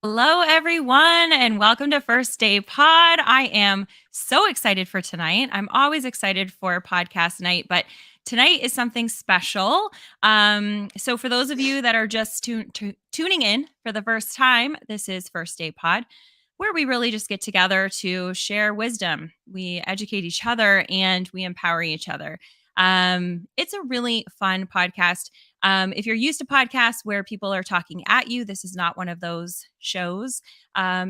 Hello, everyone, and welcome to First Day Pod. I am so excited for tonight. I'm always excited for podcast night, but tonight is something special. So, for those of you that are just tuning in for the first time, this is First Day Pod, where we really just get together to share wisdom. We educate each other and we empower each other. It's a really fun podcast. If you're used to podcasts where people are talking at you, this is not one of those shows.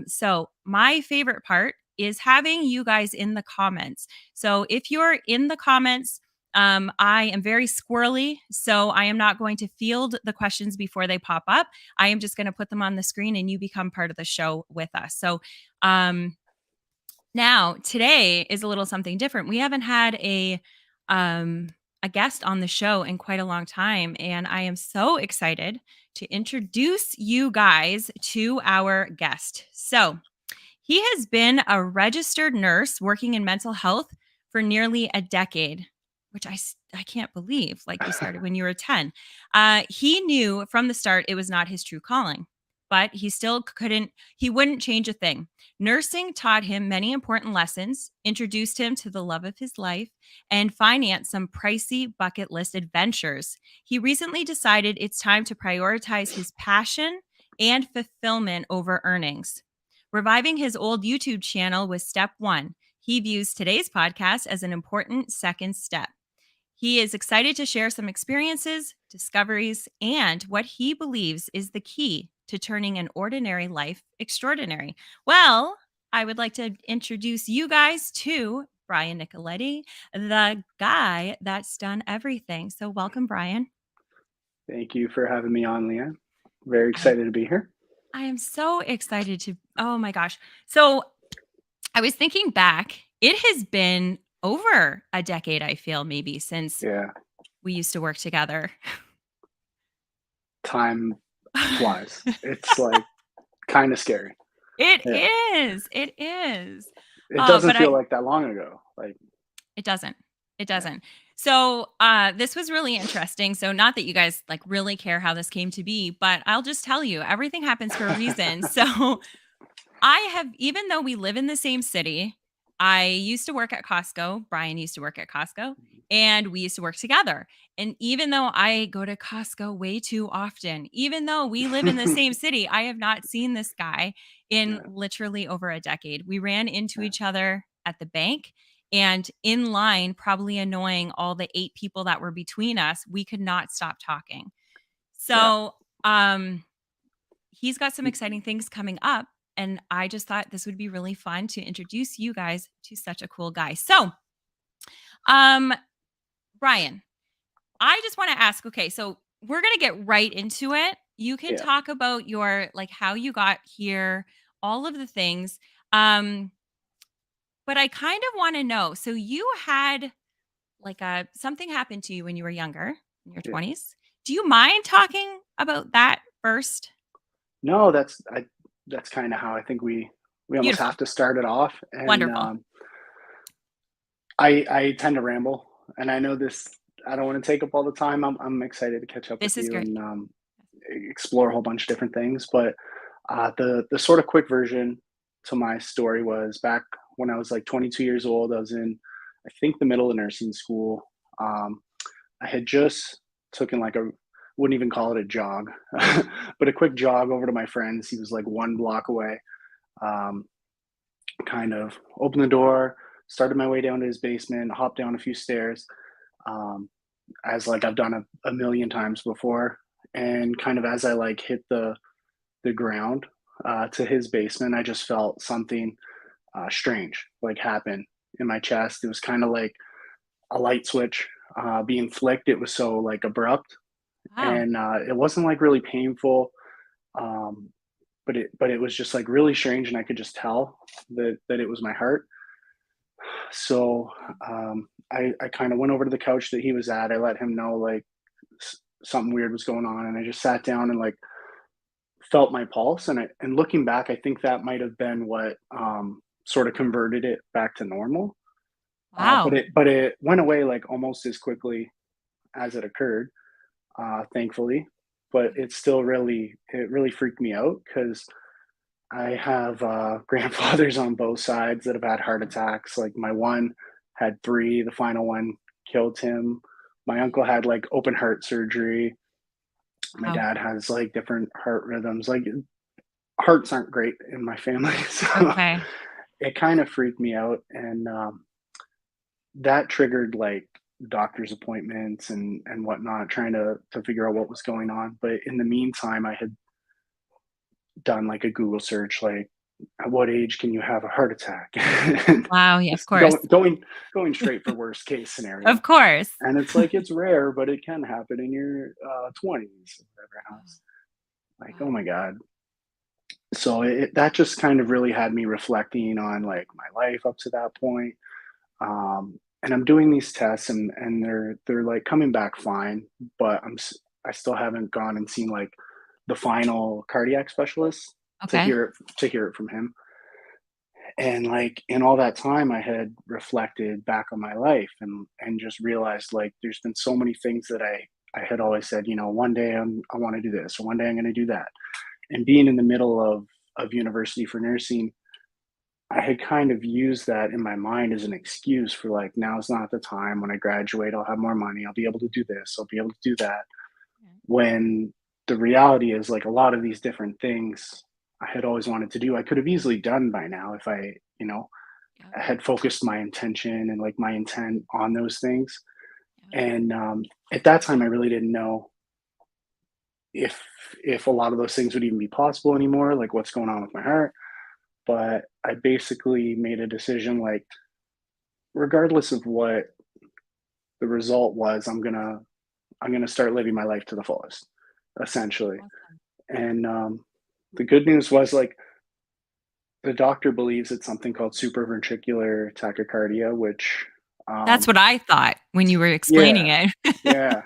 So, my favorite part is having you guys in the comments. So, if you're in the comments, I am very squirrely, so I am not going to field the questions before they pop up. I am just going to put them on the screen and you become part of the show with us. So, um, now today is a little something different. We haven't had um, a guest on the show in quite a long time, and I am so excited to introduce you guys to our guest. So, he has been a registered nurse working in mental health for nearly a decade, which I can't believe. Like you started when you were 10. He knew from the start it was not his true calling, but he still he wouldn't change a thing. Nursing taught him many important lessons, introduced him to the love of his life, and financed some pricey bucket list adventures. He recently decided it's time to prioritize his passion and fulfillment over earnings. Reviving his old YouTube channel was step one. He views today's podcast as an important second step. He is excited to share some experiences, discoveries, and what he believes is the key to turning an ordinary life extraordinary. Well, I would like to introduce you guys to Brian Nicoletti, the guy that's done everything. So, welcome, Brian. Thank you for having me on, Leanne. Very excited to be here. I am so excited to, oh my gosh. So, I was thinking back, it has been over a decade, I feel, maybe since Yeah, we used to work together. time flies. It's like kind of scary. It Yeah, is. It is. it doesn't But feel like that long ago. Like, it doesn't. It yeah, doesn't. So, this was really interesting. So, not that you guys like really care how this came to be, but I'll just tell you, everything happens for a reason. So, I have, even though we live in the same city, I used to work at Costco. Brian used to work at Costco, and we used to work together. And even though I go to Costco way too often, even though we live in the same city, I have not seen this guy in yeah, literally over a decade. We ran into yeah, each other at the bank and in line, probably annoying all the 8 people that were between us. We could not stop talking. yeah. So, he's got some exciting things coming up. And I just thought this would be really fun to introduce you guys to such a cool guy. So, um, Brian, I just want to ask, okay, so we're going to get right into it. You can Yeah. talk about your like how you got here, all of the things. Um, but I kind of want to know. So you had like a something happened to you when you were younger, in your Yeah. 20s. Do you mind talking about that first? No, that's kind of how I think we almost Beautiful. have to start it off. And Wonderful. I tend to ramble, and I know this. I don't want to take up all the time. I'm excited to catch up with This is you great. and explore a whole bunch of different things. But the sort of quick version to my story was back when I was like 22 years old. I was in, I think, the middle of nursing school. Um, I had just taken like a, wouldn't even call it a jog, but a quick jog over to my friend's. He was like 1 block away. Um, kind of opened the door, started my way down to his basement, hopped down a few stairs, um, as like I've done a million times before. And kind of as I like hit the ground to his basement, I just felt something strange like happen in my chest. It was kind of like a light switch being flicked. It was so like abrupt, Wow. and it wasn't like really painful, um, but it was just like really strange, and I could just tell that it was my heart. So I kind of went over to the couch that he was at. I let him know like something weird was going on, and I just sat down and like felt my pulse. And looking back, I think that might have been what sort of converted it back to normal. But Wow. it went away like almost as quickly as it occurred, thankfully. But it still really freaked me out because I have grandfathers on both sides that have had heart attacks. Like my one had three, the final one killed him. My uncle had like open heart surgery. My Wow. dad has like different heart rhythms. Like hearts aren't great in my family, so Okay. it kind of freaked me out, and that triggered like doctor's appointments and whatnot, trying to figure out what was going on. But in the meantime, I had done like a Google search, like at what age can you have a heart attack? And Wow. Yeah, of just course. going straight for worst case Of scenario. course. And it's like it's rare, but it can happen in your 20s, whatever else. Like, oh Wow. my god. So that just kind of really had me reflecting on like my life up to that point. And I'm doing these tests, and they're like coming back fine, but I still haven't gone and seen like the final cardiac specialist Okay. to hear it from him. And like in all that time, I had reflected back on my life and just realized like there's been so many things that I had always said, you know, one day I want to do this, or one day I'm going to do that. And being in the middle of university for nursing, I had kind of used that in my mind as an excuse for like, now's not the time. When I graduate, I'll have more money. I'll be able to do this. I'll be able to do that. Yeah. When the reality is, like, a lot of these different things I had always wanted to do, I could have easily done by now if you know, Yeah. I had focused my intention and like my intent on those things. Yeah. And at that time, I really didn't know if if a lot of those things would even be possible anymore, like what's going on with my heart. But I basically made a decision like, regardless of what the result was, I'm gonna start living my life to the fullest, essentially. Awesome. And the good news was like the doctor believes it's something called supraventricular tachycardia, which That's um, what I thought when you were explaining yeah, it. yeah,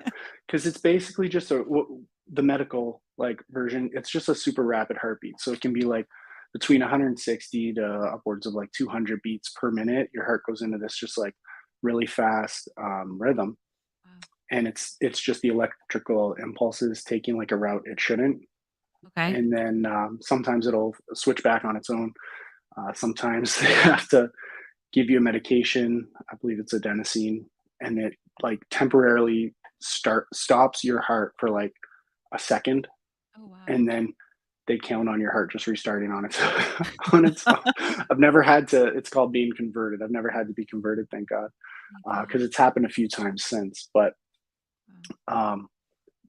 because it's basically just the medical like version. It's just a super rapid heartbeat, so it can be like between 160 to upwards of like 200 beats per minute. Your heart goes into this just like really fast rhythm, Wow. and it's just the electrical impulses taking like a route it shouldn't. Okay. And then sometimes it'll switch back on its own. Sometimes they have to give you a medication. I believe it's adenosine, and it like temporarily stops your heart for like a second, Oh, wow. and then they count on your heart just restarting on its on its own. I've never had to. It's called being converted. I've never had to be converted, thank God, Thank because God. it's happened a few times since. But Wow. um,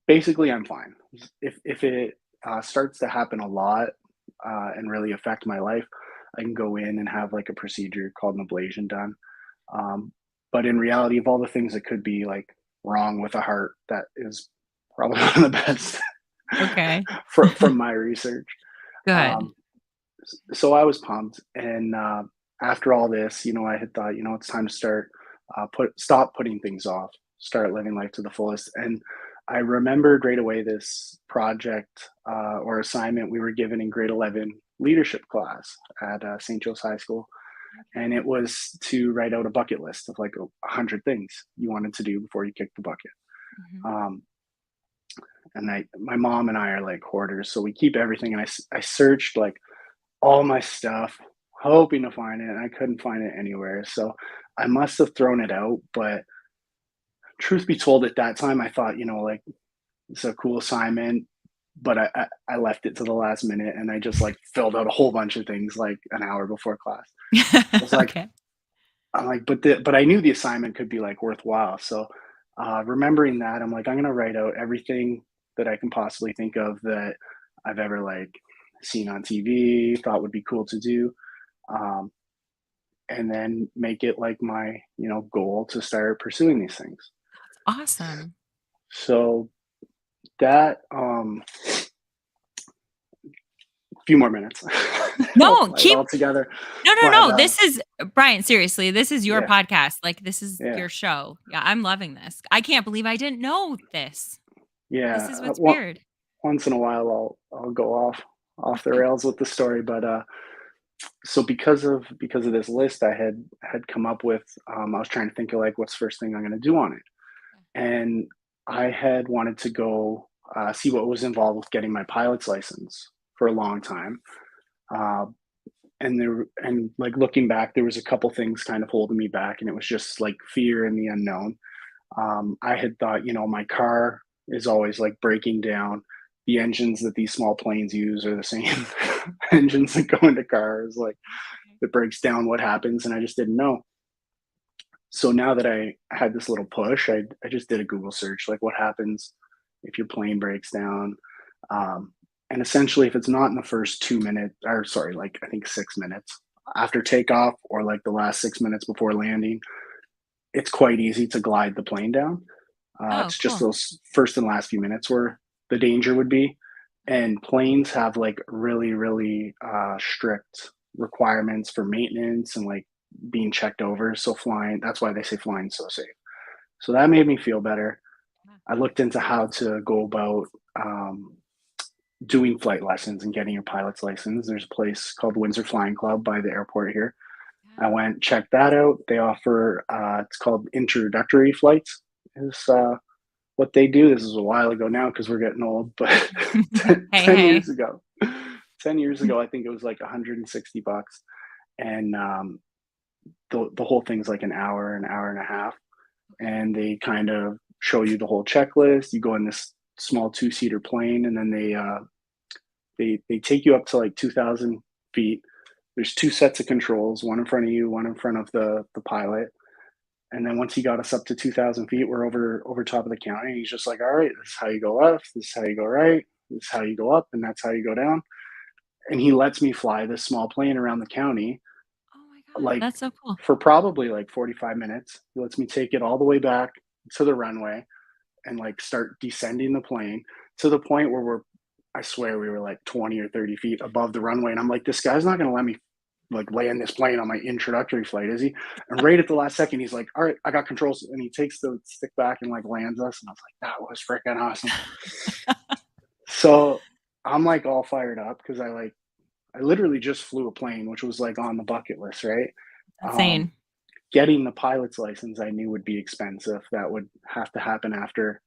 basically, I'm fine. If it starts to happen a lot and really affect my life, I can go in and have like a procedure called an ablation done. Um, but in reality, of all the things that could be like wrong with a heart, that is probably one of the best Okay. from my research. Good. Um, so I was pumped, and after all this, you know, I had thought, you know, it's time to start stop putting things off, start living life to the fullest. And I remembered right away this project or assignment we were given in grade 11 leadership class at St. Joe's High School, and Okay. it was to write out a bucket list of like 100 things you wanted to do before you kicked the bucket. Mhm. Um, and my mom and I are like hoarders, so we keep everything. And I searched like all my stuff, hoping to find it, and I couldn't find it anywhere. So I must have thrown it out. But truth be told, at that time, I thought, you know, like it's a cool assignment. But I left it to the last minute, and I just like filled out a whole bunch of things like an hour before class. I was like, Okay. I'm like, but I knew the assignment could be like worthwhile. So remembering that, I'm like, I'm gonna write out everything that I can possibly think of that I've ever like seen on TV, thought would be cool to do. Um, and then make it like my, you know, goal to start pursuing these things. Awesome. So that few more minutes. I'll No, tie it keep all together. no, no, But no. This is Brian, seriously, this is your yeah, podcast. Like, this is yeah, your show. Yeah, I'm loving this. I can't believe I didn't know this. This yeah. is what's weird. Once in a while, I'll go off the Okay. rails with the story. But so because of this list I had come up with, I was trying to think of like what's the first thing I'm going to do on it, and I had wanted to go see what was involved with getting my pilot's license for a long time. Uh, and like looking back, there was a couple things kind of holding me back, and it was just like fear and the unknown. I had thought, my car is always like breaking down. The engines that these small planes use are the same engines that go into cars. Like, Okay. if it breaks down, what happens? And I just didn't know. So now that I had this little push, I just did a Google search, like what happens if your plane breaks down. Um, and essentially, if it's not in the first 2 minutes, or sorry, like I think 6 minutes after takeoff, or like the last 6 minutes before landing, it's quite easy to glide the plane down. Oh, It's just cool. those first and last few minutes where the danger would be. And planes have like really, really strict requirements for maintenance and like being checked over. So flying, that's why they say flying's so safe. So that made me feel better. Yeah. I looked into how to go about um, doing flight lessons and getting your pilot's license. There's a place called Windsor Flying Club by the airport here. I Yeah. went, checked that out. They offer, it's called introductory flights, is what they do. This is a while ago now because we're getting old, but Hey, 10 hey. years ago, 10 years ago, I think it was like 160 bucks. And the whole thing's like an hour and a half. Okay. And they kind of show you the whole checklist. You go in this small two-seater plane, and then they take you up to like 2,000 feet. There's two sets of controls, one in front of you, one in front of the pilot. And then once he got us up to 2,000 feet, we're over top of the county. He's just like, all right, this is how you go left, this is how you go right, this is how you go up, and that's how you go down. And he lets me fly this small plane around the county, Oh my God, like that's so cool. for probably like 45 minutes. He lets me take it all the way back to the runway and like start descending the plane to the point where I swear we were like 20 or 30 feet above the runway. And I'm like, this guy's not going to let me like land this plane on my introductory flight, is he? And right at the last second, he's like, all right, I got controls. And he takes the stick back and like lands us. And I was like, that was freaking awesome. So I'm like all fired up because I literally just flew a plane, which was like on the bucket list, right? Um, Insane. Getting the pilot's license I knew would be expensive. That would have to happen after,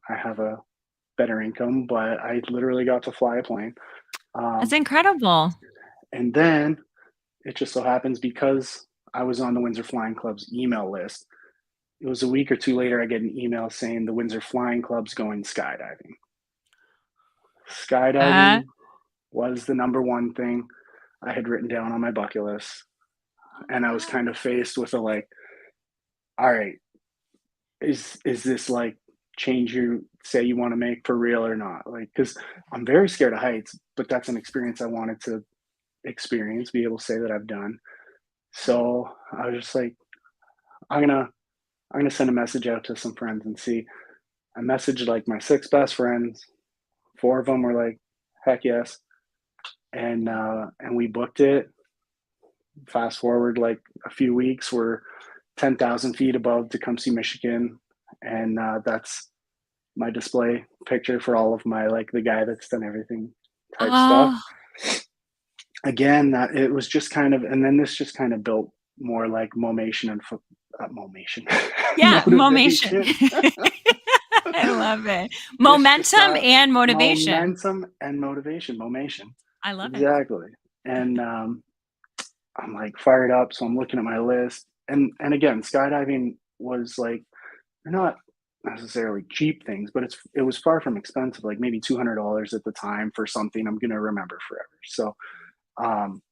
I have a better income, but I literally got to fly a plane. That's Um, incredible. and then it just so happens because I was on the Windsor Flying Club's email list, it was a week or two later, I get an email saying the Windsor Flying Club's going skydiving. Uh, Skydiving was the number one thing I had written down on my bucket list. oh my And I was God. kind of faced with a like, all right, is this like change you say you want to make for real or not? Like, because I'm very scared of heights, but that's an experience I wanted to experience, be able to say that I've done. Yeah. So I was just like, I'm gonna I'm gonna send a message out to some friends and see. I messaged like my six best friends. Four of them were like, heck yes. And we booked it. Fast forward like a few weeks, we're 10,000 feet above Tecumseh, Michigan. And that's my display picture for all of my like the guy that's done everything type stuff. Oh, Again, that it was just kind of, and then this just kind of built more like momation and momation, yeah, momation. motivation. I love it. This just Momentum got and motivation. momentum and motivation, momation. I love it. Exactly. And I'm like fired up. So I'm looking at my list. And again, skydiving was like, they're not necessarily cheap things, but it was far from expensive, like maybe $200 at the time for something I'm gonna remember forever. So um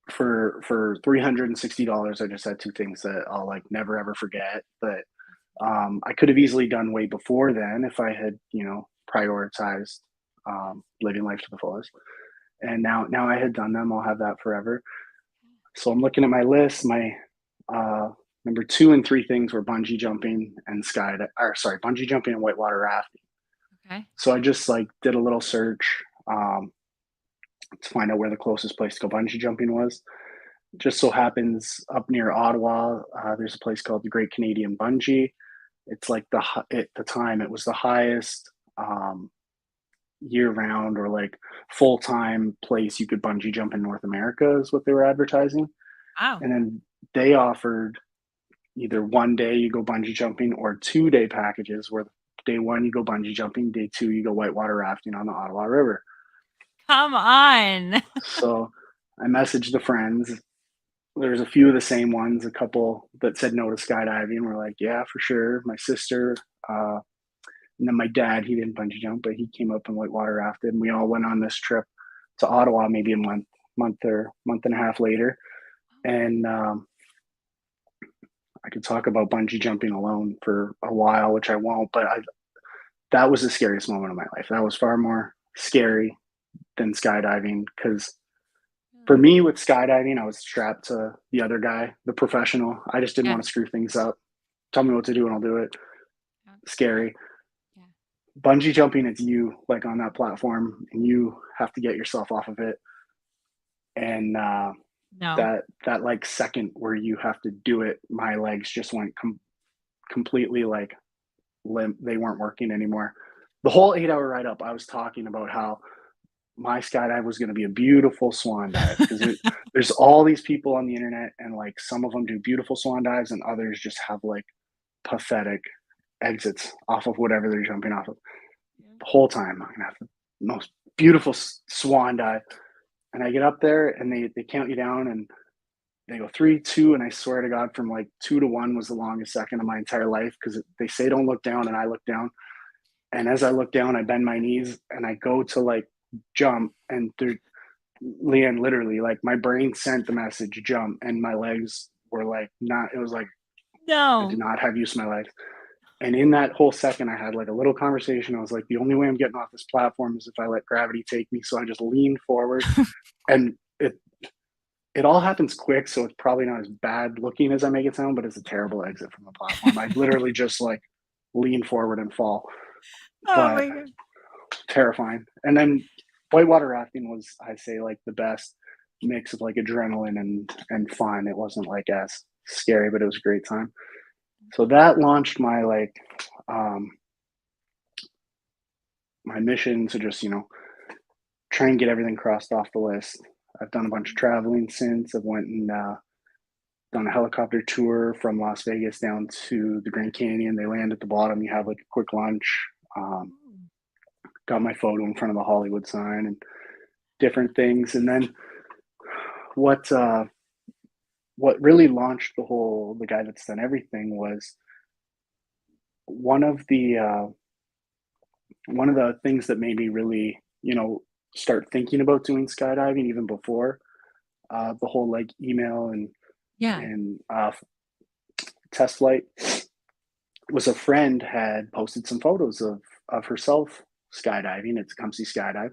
for $360, I just had two things that I'll like never ever forget. But I could have easily done way before then if I had, prioritized living life to the fullest. And now I had done them. I'll have that forever. So I'm looking at my list. My uh, number two and three things were bungee jumping and bungee jumping and whitewater rafting. Okay. So I just like did a little search to find out where the closest place to go bungee jumping was. Just so happens up near Ottawa, there's a place called the Great Canadian Bungee. It's like at the time it was the highest year round or like full time place you could bungee jump in North America is what they were advertising. Wow. And then they offered either one day you go bungee jumping or 2 day packages where day one you go bungee jumping, day two you go whitewater rafting on the Ottawa River. Come on. So I messaged the friends. There's a few of the same ones, a couple that said no to skydiving. We're like, yeah, for sure. My sister, uh, and then my dad, he didn't bungee jump, but he came up and whitewater rafted. And we all went on this trip to Ottawa, maybe a month and a half later. And I could talk about bungee jumping alone for a while, which I won't. But that was the scariest moment of my life. That was far more scary than skydiving because for me with skydiving, I was strapped to the other guy, the professional. I just didn't Yeah. want to screw things up. Tell me what to do and I'll do it. Yeah. Scary. Yeah. Bungee jumping, it's you like on that platform and you have to get yourself off of it. And No. that like second where you have to do it, my legs just went completely like limp. They weren't working anymore. The whole 8 hour ride up, I was talking about how my skydive was going to be a beautiful swan dive because there's all these people on the internet and like some of them do beautiful swan dives and others just have like pathetic exits off of whatever they're jumping off of. Yeah. The whole time I'm gonna have the most beautiful swan dive, and I get up there and they count you down and they go 3, 2, and I swear to God, from like 2 to 1 was the longest second of my entire life because they say don't look down and I look down, and as I look down, I bend my knees and I go to like jump, and there, Leanne, literally, like my brain sent the message jump, and my legs were like not. It was like I did No. not have use of my legs. And in that whole second, I had like a little conversation. I was like, the only way I'm getting off this platform is if I let gravity take me. So I just leaned forward, and it all happens quick. So it's probably not as bad looking as I make it sound, but it's a terrible exit from the platform. I literally just like lean forward and fall, Oh but my god. terrifying. And then whitewater rafting was, I say, like the best mix of like adrenaline and fun. It wasn't like as scary, but it was a great time. So that launched my like um my mission to just, try and get everything crossed off the list. I've done a bunch of traveling since. I've went and done a helicopter tour from Las Vegas down to the Grand Canyon. They land at the bottom. You have like a quick lunch. Um, got my photo in front of the Hollywood sign and different things. And then what uh, what really launched the guy that's done everything was one of the uh, one of the things that made me really start thinking about doing skydiving even before the whole like email Yeah. and test flight was a friend had posted some photos of herself skydiving at Tecumseh Skydive,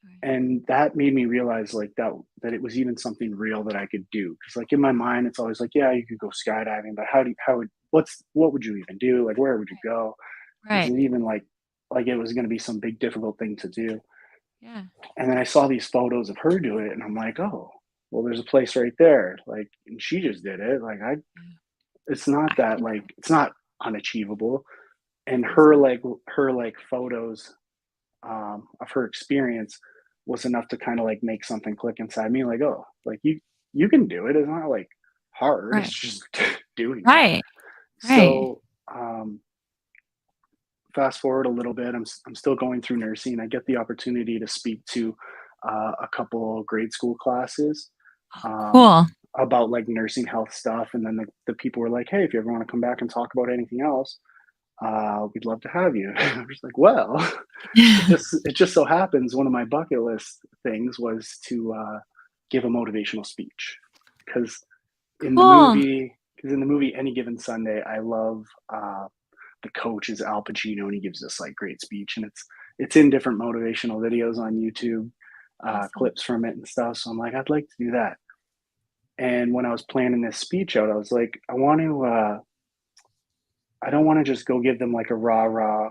Right. and that made me realize like that it was even something real that I could do. Because like in my mind, it's always like, yeah, you could go skydiving, but what would you even do? Like where would you go? Is Right. it even like it was going to be some big difficult thing to do? Yeah. And then I saw these photos of her do it, and I'm like, oh, well, there's a place right there. Like, and she just did it. Like Yeah. it's not I that think like it's not unachievable. And awesome. her like photos of her experience was enough to kind of like make something click inside me. Like, oh, like you can do it. It's not like hard. It's Right. just doing it. Right. Right. So fast forward a little bit, I'm still going through nursing. I get the opportunity to speak to a couple grade school classes Oh, um, cool. about like nursing health stuff, and then the people were like, "Hey, if you ever want to come back and talk about anything else, we'd love to have you." I was like, "Well, it just so happens one of my bucket list things was to give a motivational speech because in the Cool. movie because in the movie Any Given Sunday, I love the coach is Al Pacino, and he gives this like great speech, and it's in different motivational videos on YouTube, Awesome. clips from it and stuff. So I'm like, I'd like to do that. And when I was planning this speech out, I was like, I don't want to just go give them like a rah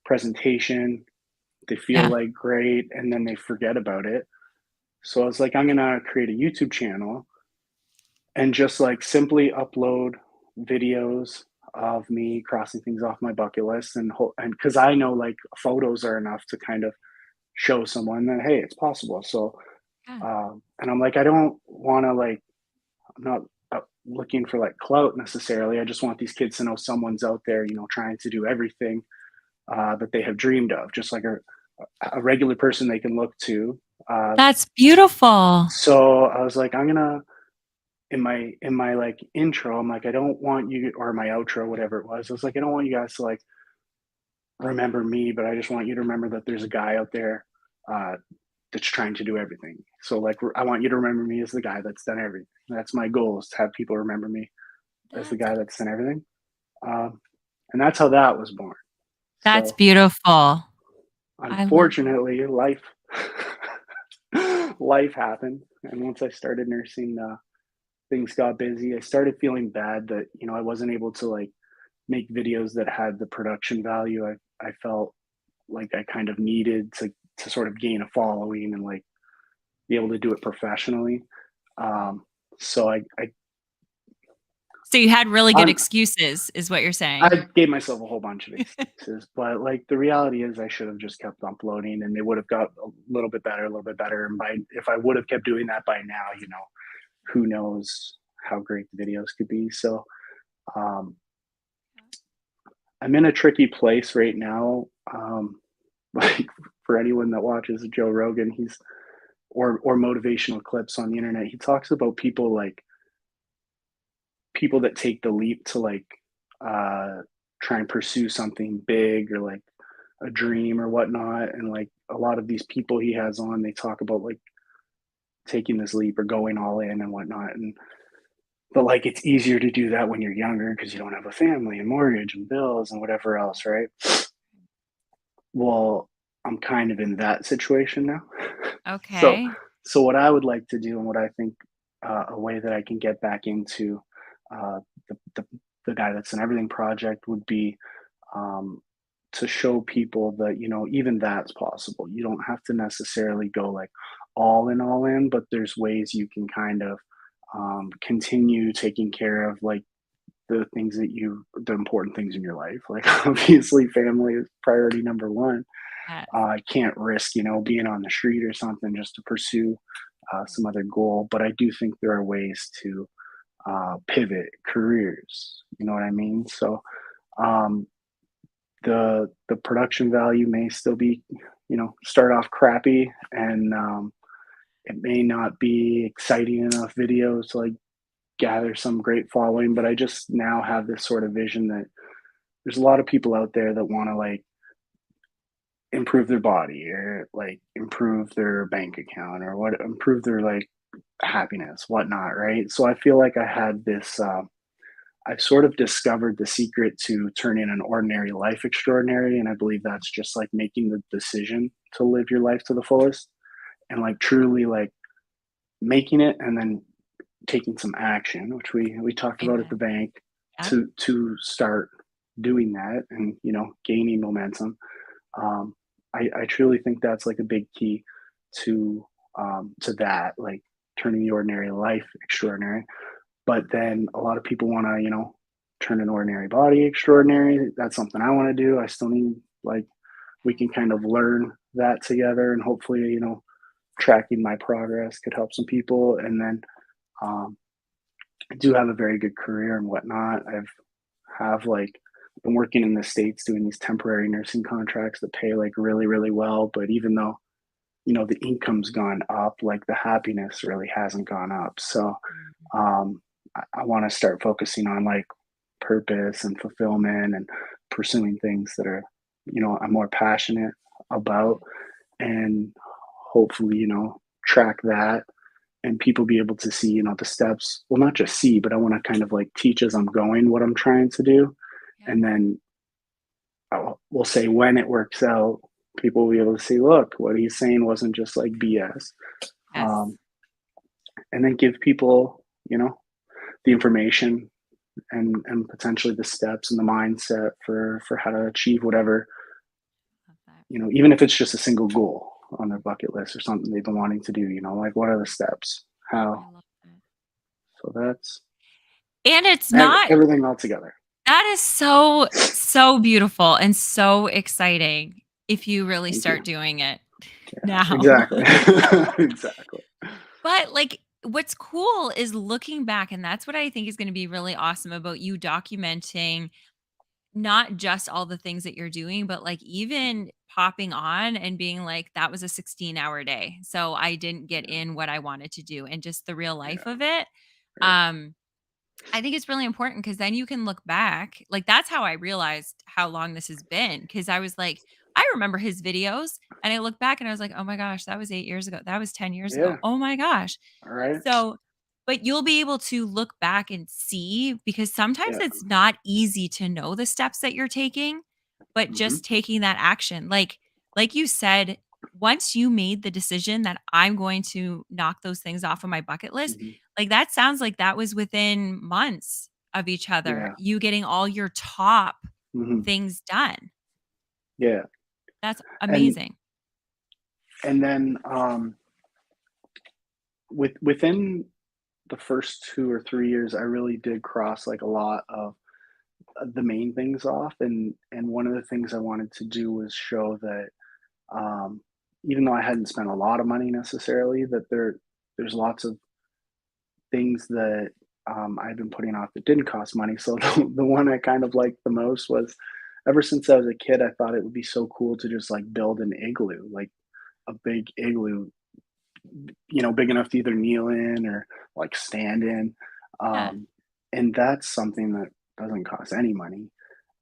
presentation. They feel Yeah. like great, and then they forget about it. So I was like, I'm gonna create a YouTube channel and just like simply upload videos of me crossing things off my bucket list and because I know like photos are enough to kind of show someone that hey, it's possible. So Yeah. and I'm like, I don't want to like I'm not looking for like clout necessarily. I just want these kids to know someone's out there, trying to do everything that they have dreamed of, just like a regular person they can look to. Uh, That's beautiful. so I was like, I'm gonna in my like intro, I'm like, I don't want you or my outro, whatever it was. I was like, I don't want you guys to like remember me, but I just want you to remember that there's a guy out there uh, that's trying to do everything. So like, I want you to remember me as the guy that's done everything. That's my goal, is to have people remember me as the That's guy that's done everything. Um, and that's how that was born. that's So beautiful. I love that. unfortunately, life happened, and once I started nursing, things got busy. I started feeling bad that I wasn't able to like make videos that had the production value I felt like I kind of needed to sort of gain a following and like be able to do it professionally. Um, so So you had really good I'm, excuses is what you're saying. I gave myself a whole bunch of excuses, but like the reality is I should have just kept uploading and they would have got a little bit better, a little bit better. And by if I would have kept doing that by now, who knows how great the videos could be. So um, I'm in a tricky place right now. Like for anyone that watches Joe Rogan, he's or motivational clips on the internet, he talks about people that take the leap to like uh try and pursue something big or like a dream or whatnot. And like a lot of these people he has on, they talk about like taking this leap or going all in and whatnot. And but like it's easier to do that when you're younger because you don't have a family and mortgage and bills and whatever else, right? Well, I'm kind of in that situation now. So Okay. so what I would like to do and what I think, a way that I can get back into, the the Guy That's in Everything project would be, um, to show people that, even that's possible. You don't have to necessarily go, like, all in, but there's ways you can kind of, continue taking care of, like, the important things in your life. Like, obviously, family is priority number 1. Yes. I can't risk, being on the street or something just to pursue some other goal. But I do think there are ways to pivot careers. You know what I mean? So um, the production value may still be, start off crappy, and it may not be exciting enough videos to like gather some great following. But I just now have this sort of vision that there's a lot of people out there that want to like improve their body or like improve their bank account or what improve their like happiness, whatnot, right? So I feel like I had this I've sort of discovered the secret to turning an ordinary life extraordinary. And I believe that's just like making the decision to live your life to the fullest and like truly like making it and then taking some action, which we talked about at the Amen. bank, Yep. to start doing that and gaining momentum. um, I truly think that's like a big key to that, like turning the ordinary life extraordinary. But then a lot of people want to, turn an ordinary body extraordinary. That's something I want to do. I still need like we can kind of learn that together, and hopefully, tracking my progress could help some people. And then um, I do have a very good career and whatnot. Have like been working in the States doing these temporary nursing contracts that pay like really, really well. But even though, the income's gone up, like the happiness really hasn't gone up. So Mhm. I want to start focusing on like purpose and fulfillment and pursuing things that are, I'm more passionate about, and hopefully, track that and people be able to see, the steps. Well, not just see, but I want to kind of like teach as I'm going what I'm trying to do. Yep. And then we'll say when it works out, people will be able to see, look, what he's saying wasn't just like BS. Yes. Um, and then give people, the information and potentially the steps and the mindset for how to achieve whatever, Love that. even if it's just a single goal on their bucket list or something they've been wanting to do, like what are the steps? I How? love that. So that's And it's not everything all together. that is so, so beautiful and so exciting if you really Thank you. start doing it Yeah, now. exactly. Exactly. But, like, what's cool is looking back, and that's what I think is gonna be really awesome about you documenting not just all the things that you're doing, but, like, even popping on and being like, that was a 16-hour day. So I didn't get Yeah. in what I wanted to do and just the real life Yeah. of it. Right. Um, I think it's really important because then you can look back. Like that's how I realized how long this has been. Cause I was like, I remember his videos and I look back and I was like, oh my gosh, that was 8 years ago. That was 10 years ago. Yeah. Oh my gosh. All right. So, but you'll be able to look back and see because sometimes Yeah. it's not easy to know the steps that you're taking, but Hmm. just taking that action. Like you said, once you made the decision that I'm going to knock those things off of my bucket list, Hmm. like that sounds like that was within months of each other, Yeah. you getting all your top Hmm. things done. Yeah. That's And amazing. then within the first 2 or 3 years, I really did cross like a lot of the main things off, and one of the things I wanted to do was show that um, even though I hadn't spent a lot of money necessarily, that there's lots of things that I've been putting off that didn't cost money. So the one I kind of liked the most was ever since I was a kid, I thought it would be so cool to just like build an igloo, like a big igloo, big enough to either kneel in or like stand in. Yeah. Um, and that's something that doesn't cost any money.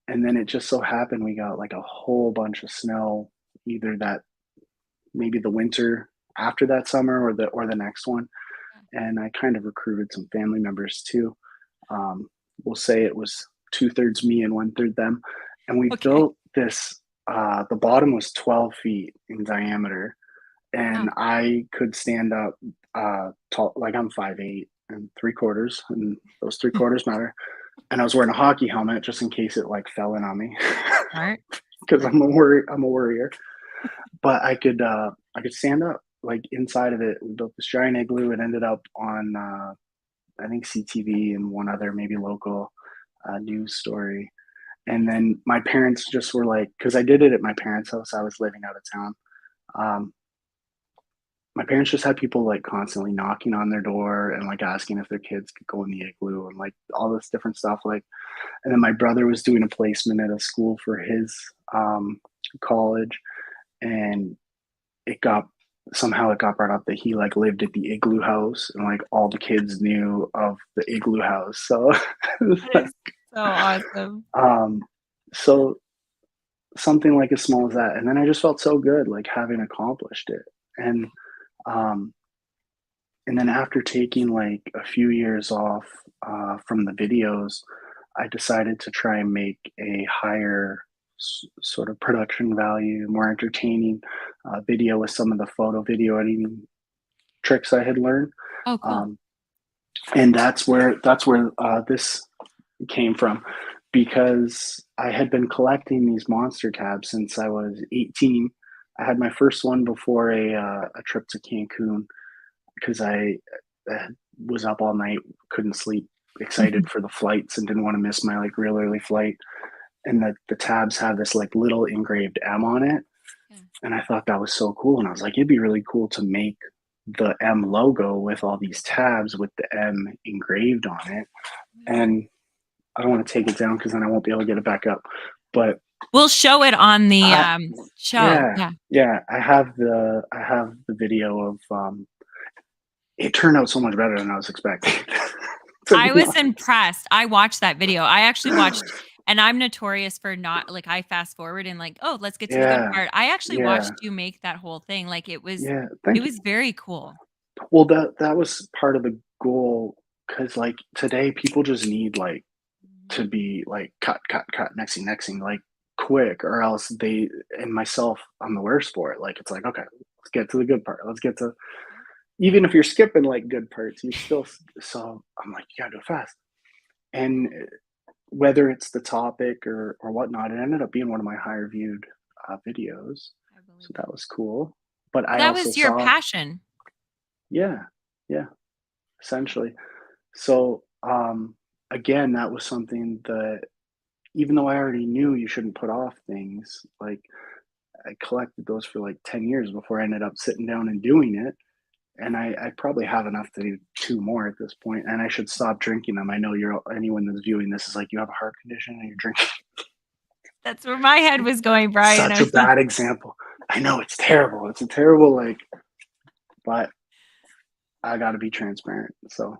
And then it just so happened we got like a whole bunch of snow, either that maybe the winter after that summer or the next one. Yeah. And I kind of recruited some family members too. Um, we'll say it was 2/3 me and 1/3 them. And we Okay. built this. The bottom was 12 feet in diameter, and Wow. I could stand up tall. Like I'm 5'8" and 3/4, and those 3/4 matter. And I was wearing a hockey helmet just in case it like fell in on me, Smart. because Smart. I'm a worrier. But I could stand up like inside of it. We built this giant igloo. It ended up on I think CTV and one other maybe local news story. And then my parents just were like, because I did it at my parents' house. I was living out of town. Um, my parents just had people like constantly knocking on their door and like asking if their kids could go in the igloo and like all this different stuff. Like, and then my brother was doing a placement at a school for his college, and it got somehow it got brought up that he like lived at the igloo house, and like all the kids knew of the igloo house. So That is so awesome. um so something like as small as that, and then I just felt so good like having accomplished it. And um and then after taking like a few years off from the videos, I decided to try and make a higher sort of production value, more entertaining video with some of the photo video editing tricks I had learned. Oh, cool. Um, and that's where this came from, because I had been collecting these monster tabs since I was 18. I had my first one before a trip to Cancun, because I was up all night, couldn't sleep, excited for the flights, and didn't want to miss my like real early flight. And the tabs have this like little engraved M on it, Yeah. and I thought that was so cool. And I was like, it'd be really cool to make the M logo with all these tabs with the M engraved on it. And I don't want to take it down because then I won't be able to get it back up. But We'll show it on the I, show. yeah, Yeah. yeah, I have the video of it turned out so much better than I was expecting. To I be was honest. impressed. I watched that video. I actually watched and I'm notorious for not like I fast forward and like, "Oh, let's get to the good Yeah, part." I actually yeah, watched you make that whole thing. Like yeah. it Thank you. was very cool. Well, that was part of the goal, because like today people just need like Mhm. to be like cut, cut, cut, next thing, like quick, or else they, and myself, I'm the worst for it. Like it's like, okay, let's get to the good part. Let's get to, Yep. even if you're skipping like good parts, you still, so I'm like, you gotta do it fast. And whether it's the topic or whatnot, it ended up being one of my higher viewed videos. I So believe it. that was cool. But Well, I that also was your saw, passion. yeah, yeah, essentially. So again, that was something that, even though I already knew you shouldn't put off things, like I collected those for like 10 years before I ended up sitting down and doing it. And I probably have enough to do two more at this point, and I should stop drinking them. I know anyone that's viewing this is like, you have a heart condition and you're drinking. That's where my head was going, Brian. Such I a was like, bad example. I know it's terrible. It's a terrible, like, but I got to be transparent. So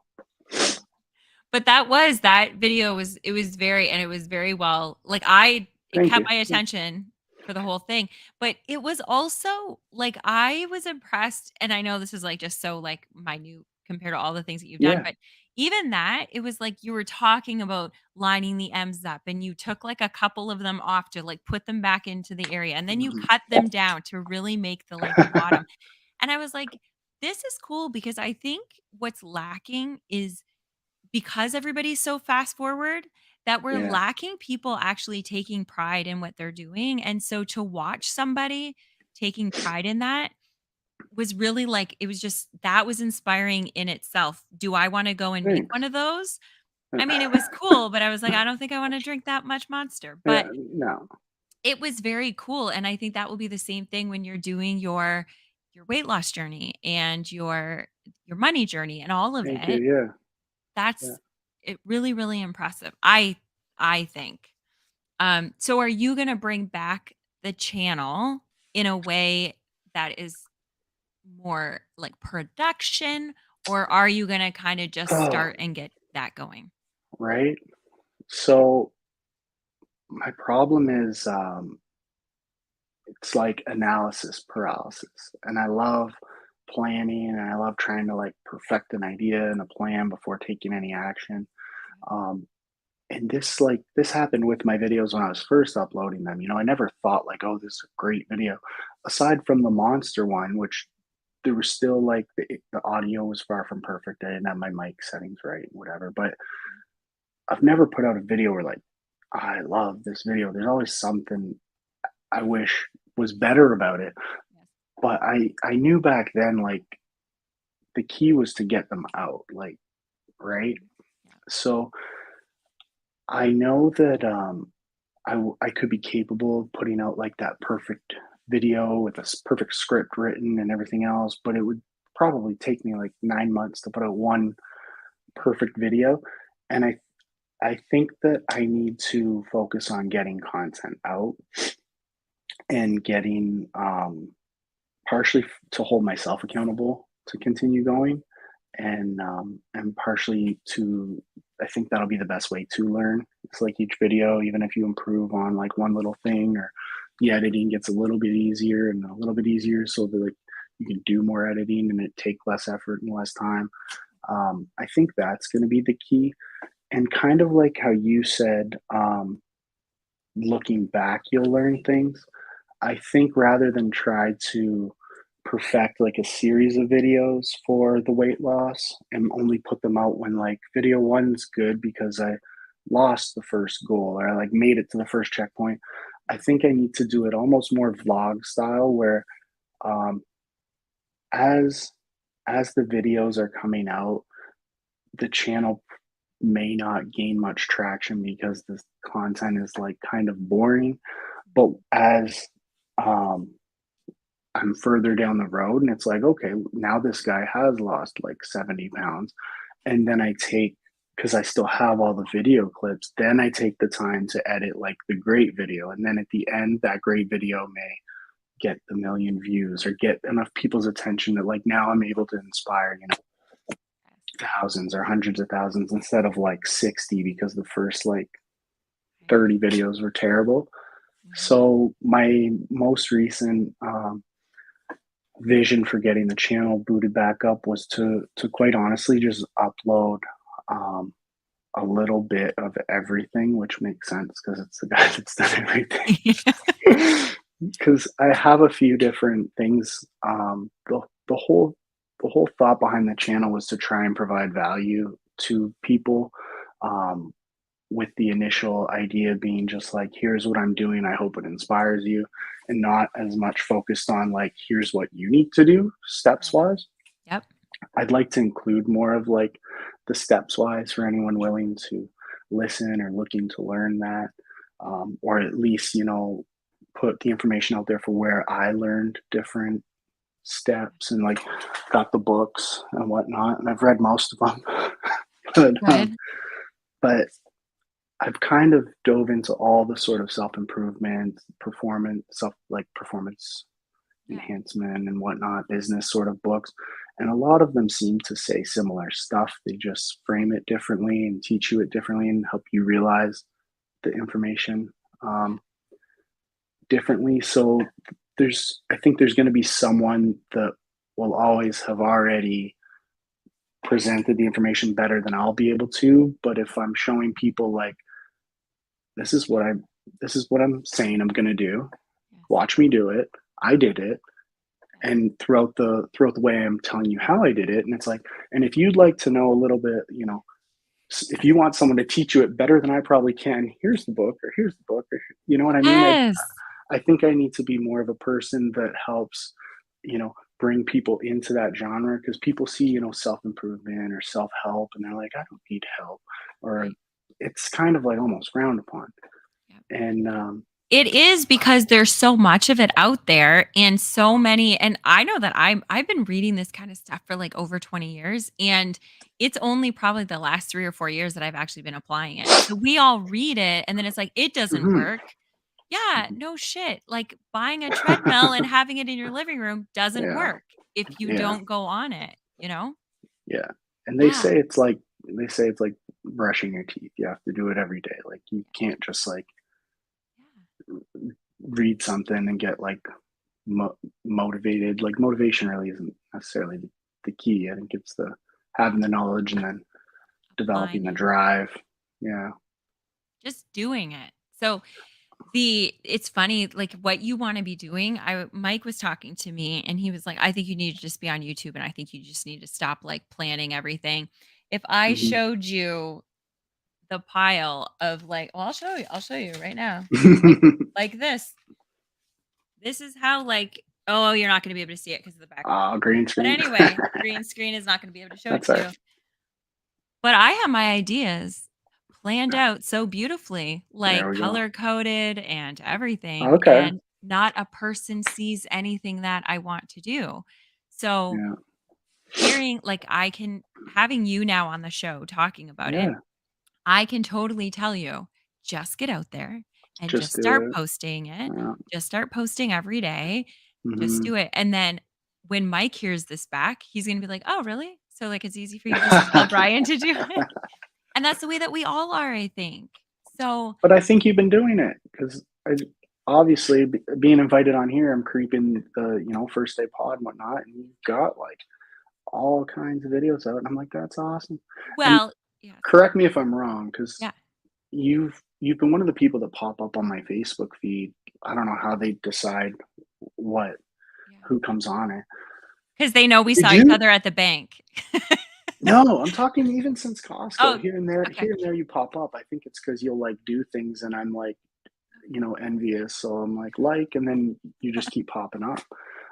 but that video was, it was very, and it was very well, like it thank kept you. my attention for the whole thing. But it was also like, I was impressed, and I know this is like just so like minute compared to all the things that you've done, Yeah. but even that, it was like you were talking about lining the ends up, and you took like a couple of them off to like put them back into the area, and then you Mhm. cut them down to really make the bottom. And I was like, this is cool, because I think what's lacking is, because everybody's so fast forward, that we're Yeah. lacking people actually taking pride in what they're doing. And so to watch somebody taking pride in that was really like, it was just, that was inspiring in itself. Do I want to go and make one Thanks. of those? I mean, it was cool, but I was like, I don't think I want to drink that much Monster. Yeah. But No. it was very cool, and I think that will be the same thing when you're doing your weight loss journey and your money journey and all of Thank you. it. Yeah. Yeah. That's it, really, really impressive, I think. So are you gonna bring back the channel in a way that is more like production, or are you gonna kinda just Oh, start and get that going? right. So my problem is it's like analysis paralysis. And I love planning and I love trying to like perfect an idea and a plan before taking any action. Um, and this happened with my videos when I was first uploading them. You know, I never thought like, oh, this is a great video. Aside from the monster one, which there was still like the audio was far from perfect. I didn't have my mic settings right, whatever. But I've never put out a video where like I love this video. There's always something I wish was better about it. Yes. But I knew back then like the key was to get them out, like, right? Mhm. Yeah. So I know that I could be capable of putting out like that perfect video with a perfect script written and everything else, but it would probably take me like 9 months to put out one perfect video. And I think that I need to focus on getting content out and getting partially to hold myself accountable to continue going, and partially to I think that'll be the best way to learn. It's like each video, even if you improve on like one little thing or the editing gets a little bit easier and a little bit easier so that like you can do more editing and it take less effort and less time. I think that's going to be the key. And kind of like how you said, looking back, you'll learn things. I think rather than try to perfect like a series of videos for the weight loss and only put them out when like video one's good because I lost the first goal or I like made it to the first checkpoint. I think I need to do it almost more vlog style where um as as the videos are coming out, the channel may not gain much traction because the content is like kind of boring. But as um I'm further down the road and it's like, okay, now this guy has lost like 70 pounds. And then I take, because I still have all the video clips, then I take the time to edit like the great video. And then at the end, that great video may get the million views or get enough people's attention that like now I'm able to inspire, you know, thousands or hundreds of thousands instead of like 60 because the first like Okay. 30 videos were terrible. Mhm. So my most recent vision for getting the channel booted back up was to quite honestly just upload um, a little bit of everything, which makes sense because it's the guy that's done everything. Yeah. Because I have a few different things. The whole thought behind the channel was to try and provide value to people. Um, with the initial idea being just like, here's what I'm doing. I hope it inspires you, and not as much focused on like, here's what you need to do steps Right. wise. Yep. I'd like to include more of like the steps wise for anyone willing to listen or looking to learn that, or at least, you know, put the information out there for where I learned different steps and like got the books and whatnot. And I've read most of them. but, um, Good. but I've kind of dove into all the sort of self-improvement, performance Yeah. enhancement and whatnot, business sort of books. And a lot of them seem to say similar stuff. They just frame it differently and teach you it differently and help you realize the information Yeah. um, differently. So I think there's going to be someone that will always have already presented the information better than I'll be able to. But if I'm showing people like, this is what I, this is what I'm saying I'm going to do, Yes. watch me do it. I did it, Yes. and throughout the way I'm telling you how I did it, and it's like, and if you'd like to know a little bit, if you want someone to teach you it better than I probably can, here's the book, or here's the book, or you know what I mean? Yes. I think I need to be more of a person that helps, bring people into that genre because people see, self improvement or self help, and they're like, I don't need help, or Right. it's kind of like almost frowned upon. Yeah. And It is because there's so much of it out there and so many, and I know that I've been reading this kind of stuff for like over 20 years, and it's only probably the last 3 or 4 years that I've actually been applying it. So we all read it and then it's like it doesn't mhm, work. Yeah, mhm. no shit. Like buying a treadmill and having it in your living room doesn't Yeah, work if you yeah, don't go on it, you know? yeah. And Yeah. they say it's like brushing your teeth. You have to do it every day. Like you can't just like Yeah. read something and get like motivated. Like motivation really isn't necessarily the key. I think it's the having the knowledge and then developing Applying the it. drive. Yeah. Just doing it. So it's funny, like, what you wanna be doing, Mike was talking to me, and he was like, "I think you need to just be on YouTube, and I think you just need to stop, like, planning everything." If I Hmm. showed you the pile of, like well, I'll show you right now. Like this is how, like oh, you're not gonna be able to see it because of the background. Oh, green But screen. anyway, green screen is not gonna be able to show it That's to all right. you. But I have my ideas planned out so beautifully, There like we go. color coded and everything, Okay. and not a person sees anything that I want to do. So, Yeah. hearing like I can having you now on the show talking about it, Yeah. I can totally tell you, just get out there and Just just do start it. posting it. Yeah. Just start posting every day. Just Hmm. do it. And then when Mike hears this back, he's going to be like, "Oh, really? So like it's easy for you just to tell Brian to do it?" And that's the way that we all are, I think. So, But I think you've been doing it because obviously being invited on here, I'm creeping the first day pod and whatnot, and you've got like all kinds of videos out, and I'm like, that's awesome. And well, yes. correct me if I'm wrong, because Yeah. you've been one of the people that pop up on my Facebook feed. I don't know how they decide what Yeah. who comes on it. Because they know we Did saw each you? other at the bank. No, I'm talking even since Costco. Oh, okay. Here and there, you pop up. I think it's because you'll like do things, and I'm like, envious. So I'm like, and then you just keep popping up.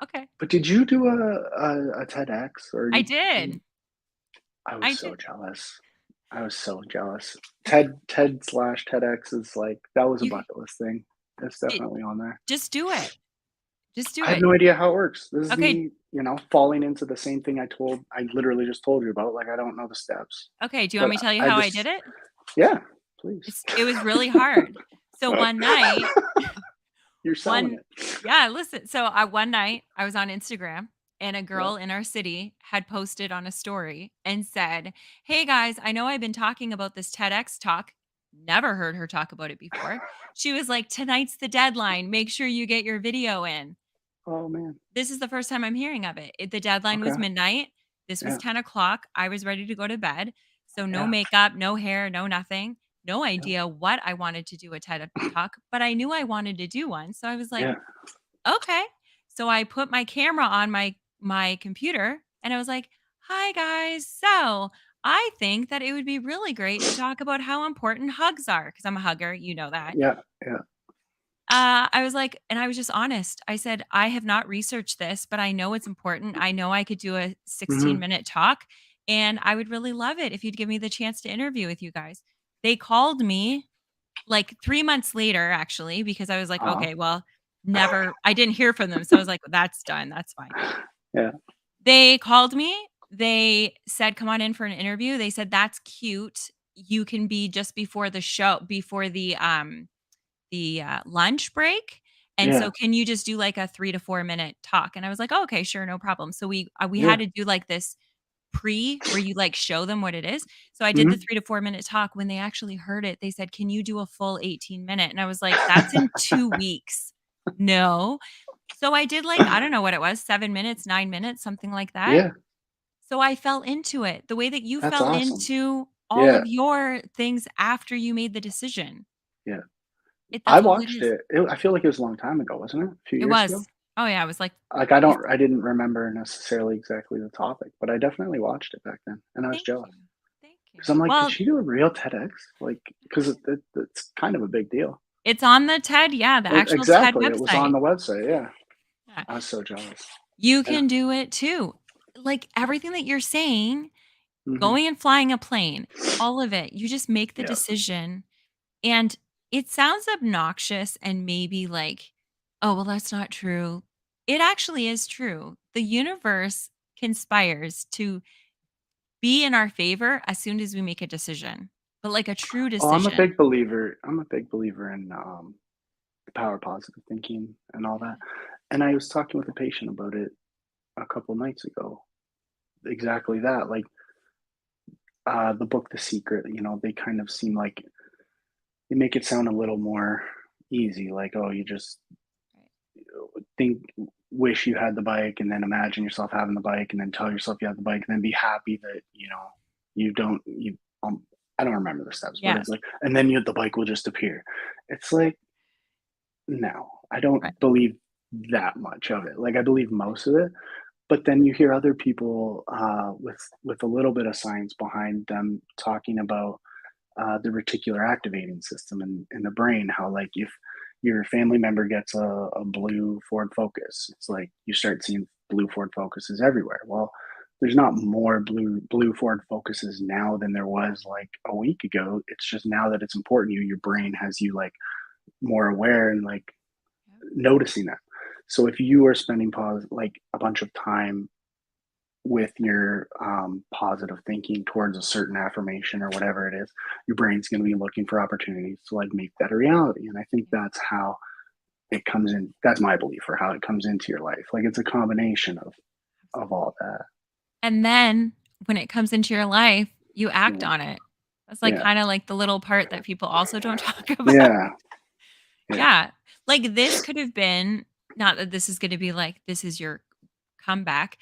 Okay. But did you do a TEDx or I did did. I was I so did. jealous. I was so jealous. TED slash TEDx is like that was a You bucket list thing. That's it, definitely on there. just do it. Just do I have it. no idea how it works. This is Okay. me, falling into the same thing I literally just told you about. Like I don't know the steps. Okay. Do you want But me to tell you I how I did just it? yeah, please. It was really hard. So one night, You're selling one it. yeah, listen. So one night I was on Instagram and a Yeah. girl in our city had posted on a story and said, "Hey guys, I know I've been talking about this TEDx talk. Never heard her talk about it before." She was like, "Tonight's the deadline. Make sure you get your video in." Oh man. This is the first time I'm hearing of it. The deadline Okay. was midnight. This was Yeah. 10 o'clock. I was ready to go to bed. So no Yeah. makeup, no hair, no nothing. No Yeah. idea what I wanted to do a TED talk, but I knew I wanted to do one. So I was like, Yeah. okay. So I put my camera on my computer and I was like, "Hi guys. So, I think that it would be really great to talk about how important hugs are because I'm a hugger, you know that." Yeah. Yeah. I was like and I was just honest. I said, "I have not researched this, but I know it's important. I know I could do a Hmm. 16-minute talk, and I would really love it if you'd give me the chance to interview with you guys." They called me like 3 months later, actually, because I was like, Uh-huh. "Okay, well, never" I didn't hear from them, so I was like, "That's done, that's fine." Yeah. They called me, they said, "Come on in for an interview." They said, "That's cute. you can be just before the show, before the lunch break. And so Yeah. can you just do like a 3 to 4 minute talk? And I was like, "Oh, okay, sure, no problem." So we had Yeah. to do like this where you like show them what it is. So I did the Mhm. 3 to 4 minute talk. When they actually heard it, they said, "Can you do a full 18-minute?" And I was like, "That's in 2 weeks." No. So I did like, I don't know what it was, 7 minutes, 9 minutes, something like that. Yeah, So I fell into it, the way that you that's fell awesome. into all Yeah, of your things after you made the decision. yeah. I That's all it watched is. it. I feel like it was a long time ago, wasn't it? A few It years ago? was. Oh, yeah, it was like Like, I didn't remember necessarily exactly the topic, but I definitely watched it back then, and I was thank jealous you. Thank you. because 'Cause I'm like, "Did Well, she do a real TEDx?" Like, 'cause it's kind of a big deal. it's on the TED, yeah, the actual TED Exactly, it was on website. the website, yeah. Yeah. I was so jealous. You Yeah. can do it too. Like, everything that you're saying, Mhm. going and flying a plane, all of it, you just make the Yeah. decision, and it sounds obnoxious and maybe like, "Oh, well, that's not true." It actually is true. The universe conspires to be in our favor as soon as we make a decision, but like a true Oh, decision. I'm a big believer in, the power of positive thinking and all that, and I was talking with a patient about it a couple nights ago. Exactly that, like, the book The Secret, they kind of seem like they make it sound a little more easy, like, "Oh, you just Right. think wish you had the bike and then imagine yourself having the bike and then tell yourself you have the bike and then be happy that, you don't you I don't remember the steps, but Yeah, it's like and then the bike will just appear." It's like, no, I right, don't believe that much of it. Like, I believe right. most of it, but then you hear other people, with a little bit of science behind them talking about the reticular activating system in the brain, how like if your family member gets a blue Ford Focus, it's like you start seeing blue Ford Focuses everywhere. Well, there's not more blue Ford Focuses now than there was like a week ago. It's just now that it's important to you, your brain has you like more aware and like Yep. noticing that. So if you are spending like a bunch of time with your positive thinking towards a certain affirmation or whatever it is, your brain's going to be looking for opportunities to like make that a reality. And I think that's how it comes in. That's my belief for how it comes into your life. Like it's a combination of Absolutely. all that. And then when it comes into your life, you act Yeah, on it. That's like yeah, kinda like the little part that people also don't talk about. yeah, yeah. Yeah. Like, this could have been, not that this is gonna be like, this is your comeback,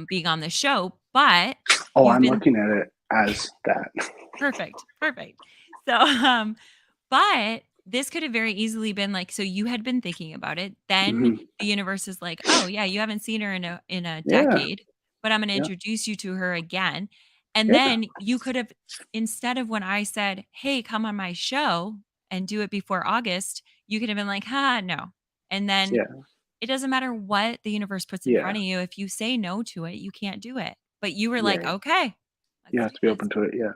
being on the show, but Oh, you've I'm been looking at it as that. perfect, perfect. So, but this could have very easily been like, so you had been thinking about it, then Hmm. the universe is like, "Oh, yeah, you haven't seen her in a Yeah, decade, but I'm gonna yeah, introduce you to her again." And yeah, then you could have, instead of when I said, "Hey, come on my show and do it before August," you could have been like, "Ha, no." And then yeah, it doesn't matter what the universe puts in yeah, front of you, if you say no to it, you can't do it. But you were like, yeah. "Okay, You let's have do to be this." open to it. Yeah,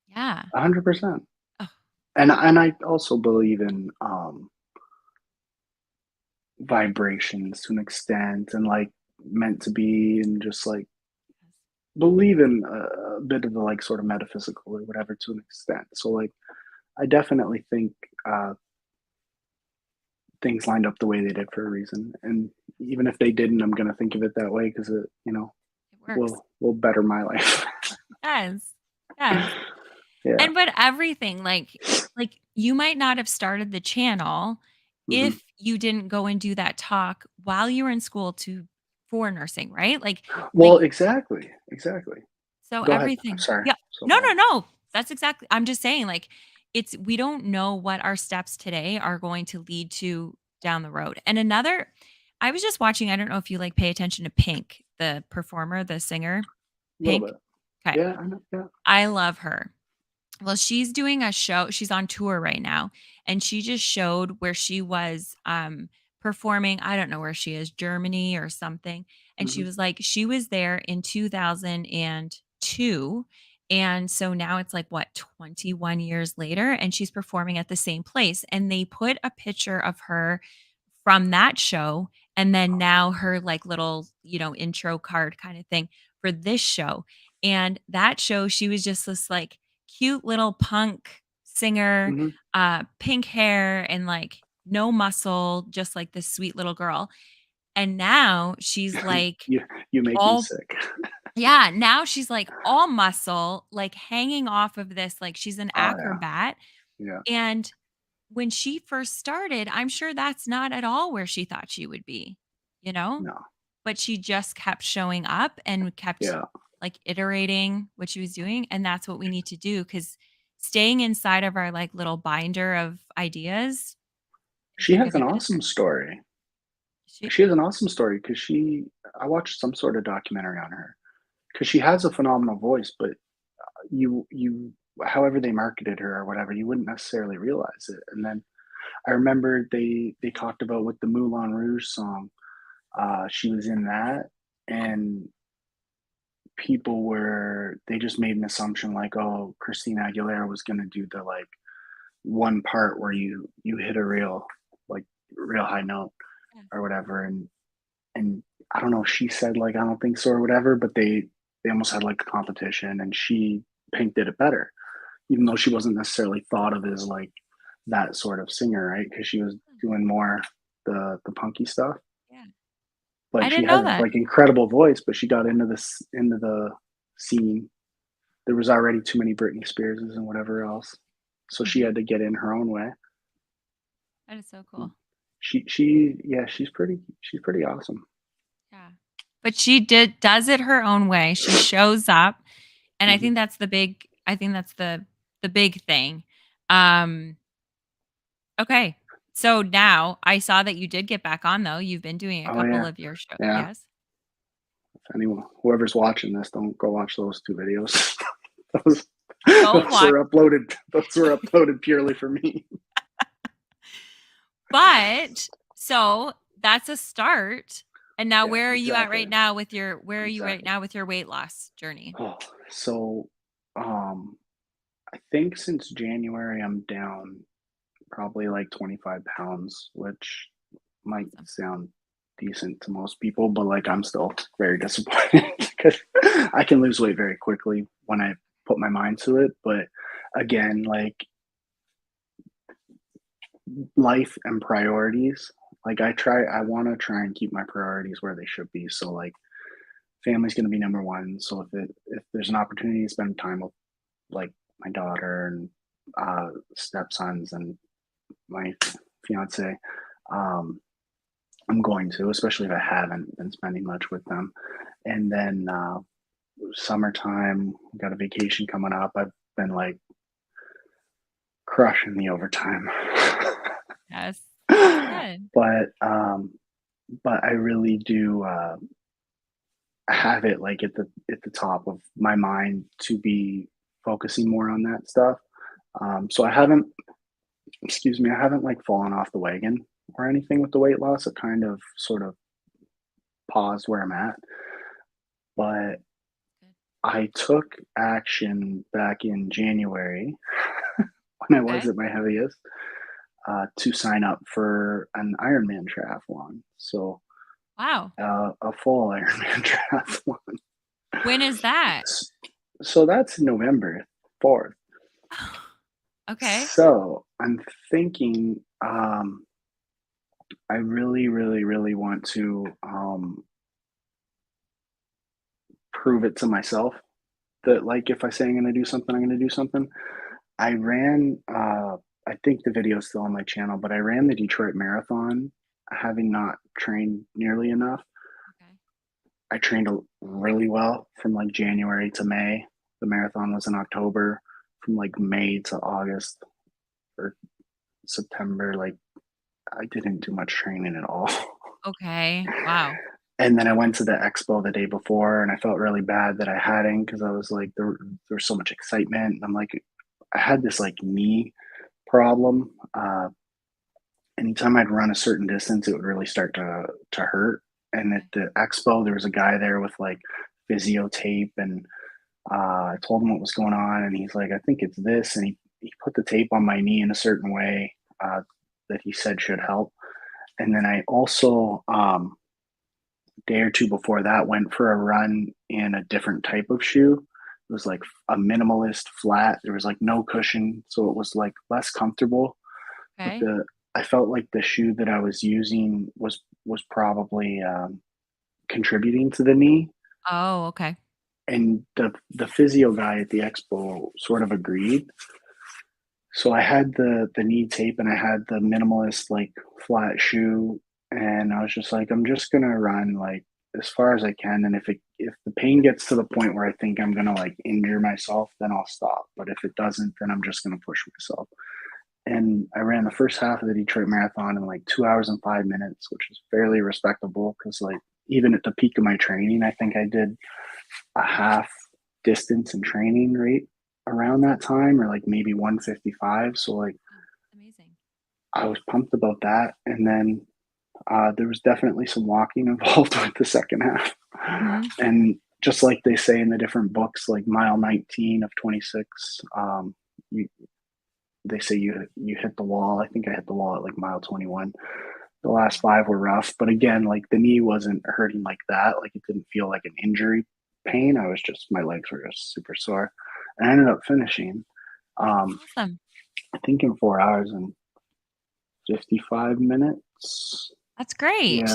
Yeah. 100%. Oh, And I also believe in vibrations to an extent and like meant to be and just like yes. believe in a bit of the like sort of metaphysical or whatever to an extent. So like I definitely think things lined up the way they did for a reason. And even if they didn't, I'm gonna think of it that way because it, It works. will better my life. Yes. Yes. Yeah. And but everything, like, you might not have started the channel Hmm. if you didn't go and do that talk while you were in school to for nursing, right? Like, Well, exactly. Exactly. so Go ahead. I'm everything. sorry. Yeah. So No, bad. no, no. That's exactly, I'm just saying, like, it's, we don't know what our steps today are going to lead to down the road. And another, I was just watching, I don't know if you, like, pay attention to Pink, the performer, the singer, A little Pink? bit. Okay. Yeah, I know. Yeah. I love her. Well, she's doing a show, she's on tour right now, and she just showed where she was, performing, I don't know where she is, Germany or something, and she Hmm. was like, she was there in 2002, and so now it's like, what, 21 years later, and she's performing at the same place, and they put a picture of her from that show, and then now her, like, little, intro card kinda thing for this show, and that show, she was just this, like, cute little punk singer, Mhm. pink hair and like no muscle, just like this sweet little girl. And now she's like You you make me all sick. yeah, now she's like all muscle, like hanging off of this, like she's an Oh, yeah. acrobat. Yeah. And when she first started, I'm sure that's not at all where she thought she would be, you know? No. But she just kept showing up and kept Yeah. like iterating what she was doing. And that's what we need to do because staying inside of our like little binder of ideas She isn't has going to an get us there. awesome story. She, She has an awesome story because I watched some sort of documentary on her because she has a phenomenal voice, but you however they marketed her or whatever, you wouldn't necessarily realize it. And then I remember they talked about with the Moulin Rouge song, she was in that, and they just made an assumption like, oh, Christina Aguilera was gonna do the like one part where you hit a like real high note yeah. or whatever, and I don't know if she said like I don't think so or whatever, but they almost had like a competition, and Pink did it better, even though she wasn't necessarily thought of as like that sort of singer, right? Because she was Hmm, doing more the punky stuff. yeah. I But she didn't has know this that. like incredible voice, but she got into the scene. There was already too many Britney Spearses and whatever else, so she Mhm. had to get in her own way. That is so cool. Yeah, she's pretty awesome. Yeah. But she does it her own way. She shows up, and I Mhm. think that's the big I think that's the big thing. Um, okay. So now I saw that you did get back on though. You've been doing a Oh couple yeah, of your show yeah. yes? If anyone, whoever's watching this, don't go watch those two videos. those, Don't those watch were uploaded. Those were uploaded purely for me. but so that's a start. And now Yeah, where are you at exactly, right now with your where are you right exactly. now with your weight loss journey? Oh, so um, I think since January I'm down probably like 25 pounds, which might Awesome. sound decent to most people, but like I'm still very disappointed because I can lose weight very quickly when I put my mind to it. But again, like life and priorities, like I want to try and keep my priorities where they should be. So like family's going to be number one. So if there's an opportunity to spend time with like my daughter and stepsons and my fiance, um, I'm going to, especially if I haven't been spending much with them. And then summertime, got a vacation coming up. I've been like crushing the overtime. Yes. That's good. but but I really do have it like at the top of my mind to be focusing more on that stuff. So I haven't, excuse me, I haven't like fallen off the wagon or anything with the weight loss. It kind of sort of paused where I'm at, but Good. I took action back in January when I was Okay. at my heaviest to sign up for an Ironman triathlon. So Wow. a full Ironman triathlon. When is that? S- So that's November 4th. Okay. So I'm thinking I really, really, really want to prove it to myself that like if I say I'm going to do something, I'm going to do something. I ran, I think the video's still on my channel, but I ran the Detroit Marathon having not trained nearly enough. Okay. I trained really well from like January to May. The marathon was in October. From like May to August or September, like I didn't do much training at all. Okay. Wow. And then I went to the expo the day before and I felt really bad that I hadn't because I was like, there was so much excitement. And I'm like, I had this like knee problem. Anytime I'd run a certain distance, it would really start to hurt. And at Okay. the expo, there was a guy there with like physio tape, and I told him what was going on, and he's like, "I think it's this," and he put the tape on my knee in a certain way that he said should help. And then I also day or two before that went for a run in a different type of shoe was like a minimalist flat. There was like no cushion, so it was like less comfortable. But Okay. the I felt like the shoe that I was using was probably contributing to the knee. Oh, okay. And the physio guy at the expo sort of agreed. So I had the knee tape and I had the minimalist like flat shoe, and I was just like, I'm just gonna run like as far as I can, and if the pain gets to the point where I think I'm gonna like injure myself, then I'll stop. But if it doesn't, then I'm just gonna push myself. And I ran the first half of the Detroit Marathon in like 2 hours and 5 minutes, which is fairly respectable because like even at the peak of my training, I think I did a half distance in training rate around that time, or like maybe 155. So like Oh, amazing. I was pumped about that. And then there was definitely some walking involved with the second half. Mhm. And just like they say in the different books, like mile 19 of 26, you, they say you hit the wall. I think I hit the wall at like mile 21. The last five were rough, but again, like the knee wasn't hurting like that. Like it didn't feel like an injury pain. I was just my legs were just super sore, and I ended up finishing. Um, Awesome. I think in 4 hours and 55 minutes. That's Yeah, great.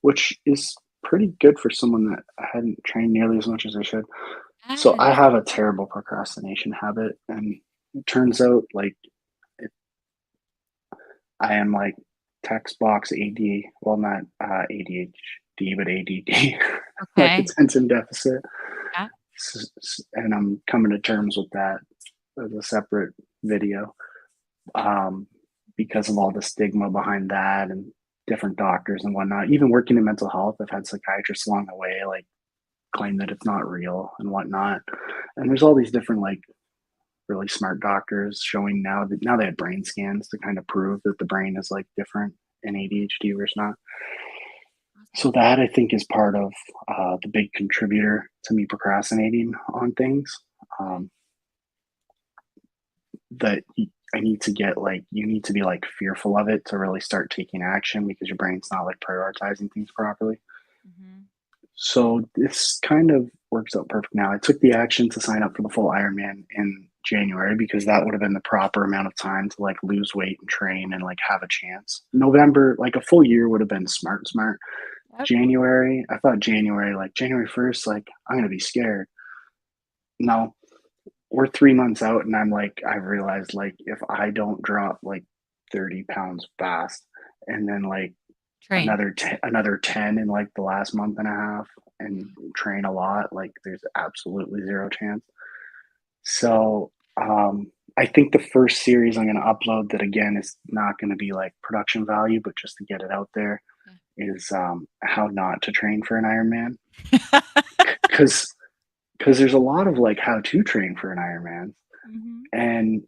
which is pretty good for someone that hadn't trained nearly as much as I should. So I Yes. have a terrible procrastination habit, and it turns out like it, I am like text box AD, well, not ADHD, but ADD, like Okay. attention deficit. Yeah. And I'm coming to terms with that as a separate video, um, because of all the stigma behind that and different doctors and whatnot. Even working in mental health, I've had psychiatrists along the way like claim that it's not real and whatnot. And there's all these different like really smart doctors showing now that now they have brain scans to kind of prove that the brain is like different in ADHD versus not. So Awesome. that I think is part of the big contributor to me procrastinating on things. Okay. Um, that I need to get like you need to be like fearful of it to really start taking action because your brain's not like prioritizing things properly. Mhm. So this kind of works out perfect now. I took the action to sign up for the full Ironman in January because that would have been the proper amount of time to like lose weight and train and like have a chance. November, like a full year would have been smart. Yep. January, I thought January, like January 1st, like I'm gonna be scared. No, we're 3 months out and I'm like, I've realized like if I don't drop like 30 pounds fast and then like Train. another 10 in like the last month and a half and train a lot, like there's absolutely zero chance. So I think the first series I'm going to upload that again is not going to be like production value, but just to get it out there is how not to train for an Ironman Yeah. because there's a lot of like how to train for an Ironman, Mhm. and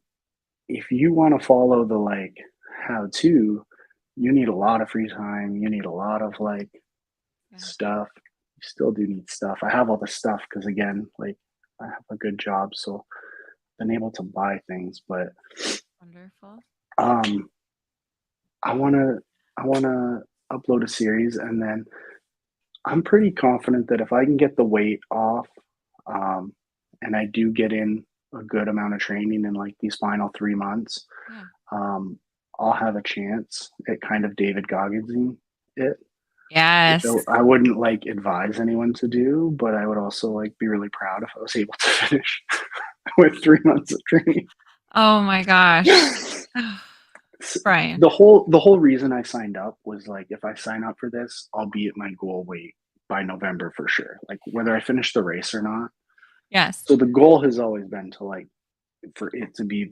if you want to follow the like how to, you need a lot of free time. You need a lot of like Yeah. stuff. You still do need stuff. I have all the stuff because again, like I have a good job, so I've been able to buy things. But Wonderful. um, I wanna upload a series, and then I'm pretty confident that if I can get the weight off, um, and I do get in a good amount of training in like these final 3 months, Yeah. um, I'll have a chance at kind of David Gogginsing it, which Yes. I wouldn't like advise anyone to do, but I would also like be really proud if I was able to finish with 3 months of training. Oh my gosh. Brian. The whole reason I signed up was like if I sign up for this, I'll be at my goal weight by November for sure. Like whether I finish the race or not. Yes. So the goal has always been to like for it to be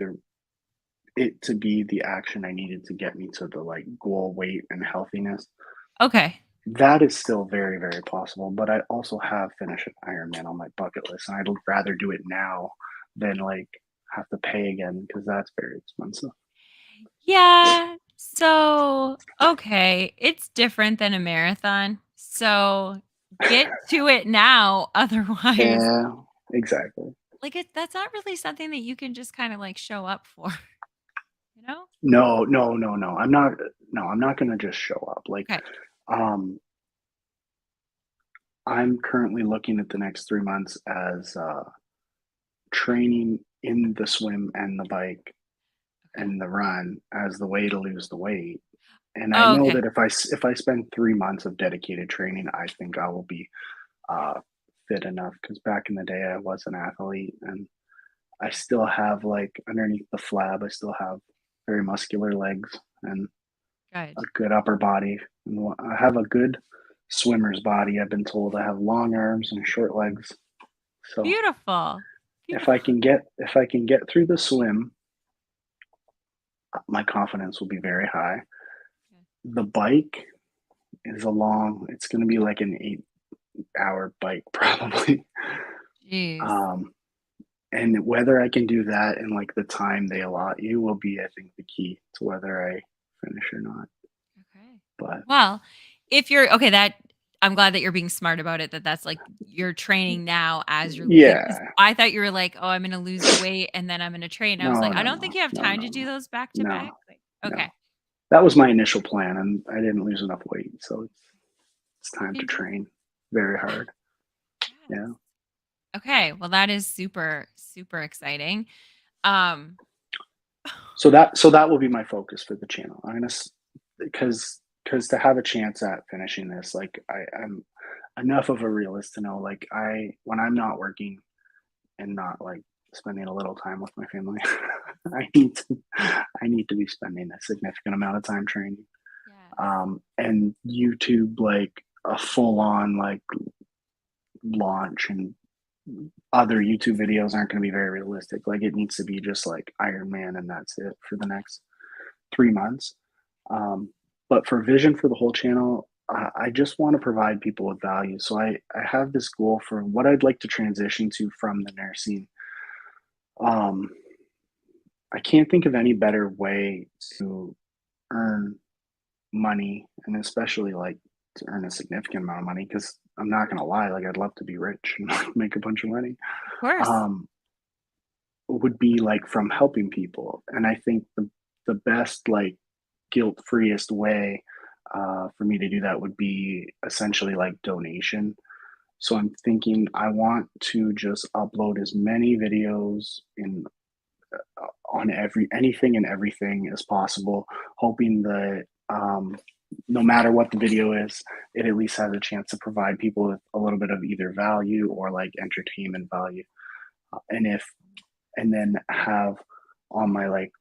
the action I needed to get me to the like goal weight and healthiness. Okay. That is still very, very possible, but I also have finished an Ironman on my bucket list, and I'd rather do it now than like have to pay again because that's very expensive. Yeah. So, okay, it's different than a marathon. So, get to it now. Otherwise, Yeah, exactly. like that's not really something that you can just kind of like show up for, you know? No, no, no, no. I'm not gonna just show up. Like, Okay. um, I'm currently looking at the next 3 months as training in the swim and the bike Okay. and the run as the way to lose the weight. And I Oh, know okay. that if I spend 3 months of dedicated training, I think I will be, uh, fit enough. Because back in the day, I was an athlete, and I still have, like, underneath the flab, I still have very muscular legs and a Good. good upper body, and I have a good swimmer's body. I've been told I have long arms and short legs, so Beautiful. Beautiful. if I can get through the swim, my confidence will be very high. The bike is a long it's gonna be like an 8-hour bike probably, Jeez. um, and whether I can do that in, like, the time they allot you will be, I think, the key to whether I finish or not, Okay. but Well, if you're okay, that I'm glad that you're being smart about it, that that's like you're training now as you're losing. Because yeah, I thought you were like, "Oh, I'm gonna lose the weight and then I'm gonna train." I was no, like, "I no, don't think no, you have no, time to no, do no, those back to no, back." Like, no. okay. That was my initial plan, and I didn't lose enough weight, so it's time to Okay, good. train very Yeah. hard. Yes. Yeah. Okay. Well, that is super, super exciting. Um, So that will be my focus for the channel. I'm gonna because to have a chance at finishing this, like I'm enough of a realist to know like I when I'm not working and not like spending a little time with my family, I need to be spending a significant amount of time training. yes. And YouTube like a full on like launch and other YouTube videos aren't going to be very realistic. Like it needs to be just like Iron Man and that's it for the next 3 months. Um, but for vision for the whole channel, I just want to provide people with value. So I have this goal for what I'd like to transition to from the nursing. Um, I can't think of any better way to earn money and especially like to earn a significant amount of money because I'm not gonna lie, like I'd love to be rich and like, make a bunch of money. Of course. Um, would be like from helping people, and I think the best like guilt freest way for me to do that would be essentially like donation. So I'm thinking I want to just upload as many videos in on every anything and everything as possible, hoping that no matter what the video is, it at least has a chance to provide people with a little bit of either value or like entertainment value. And if and then have on my like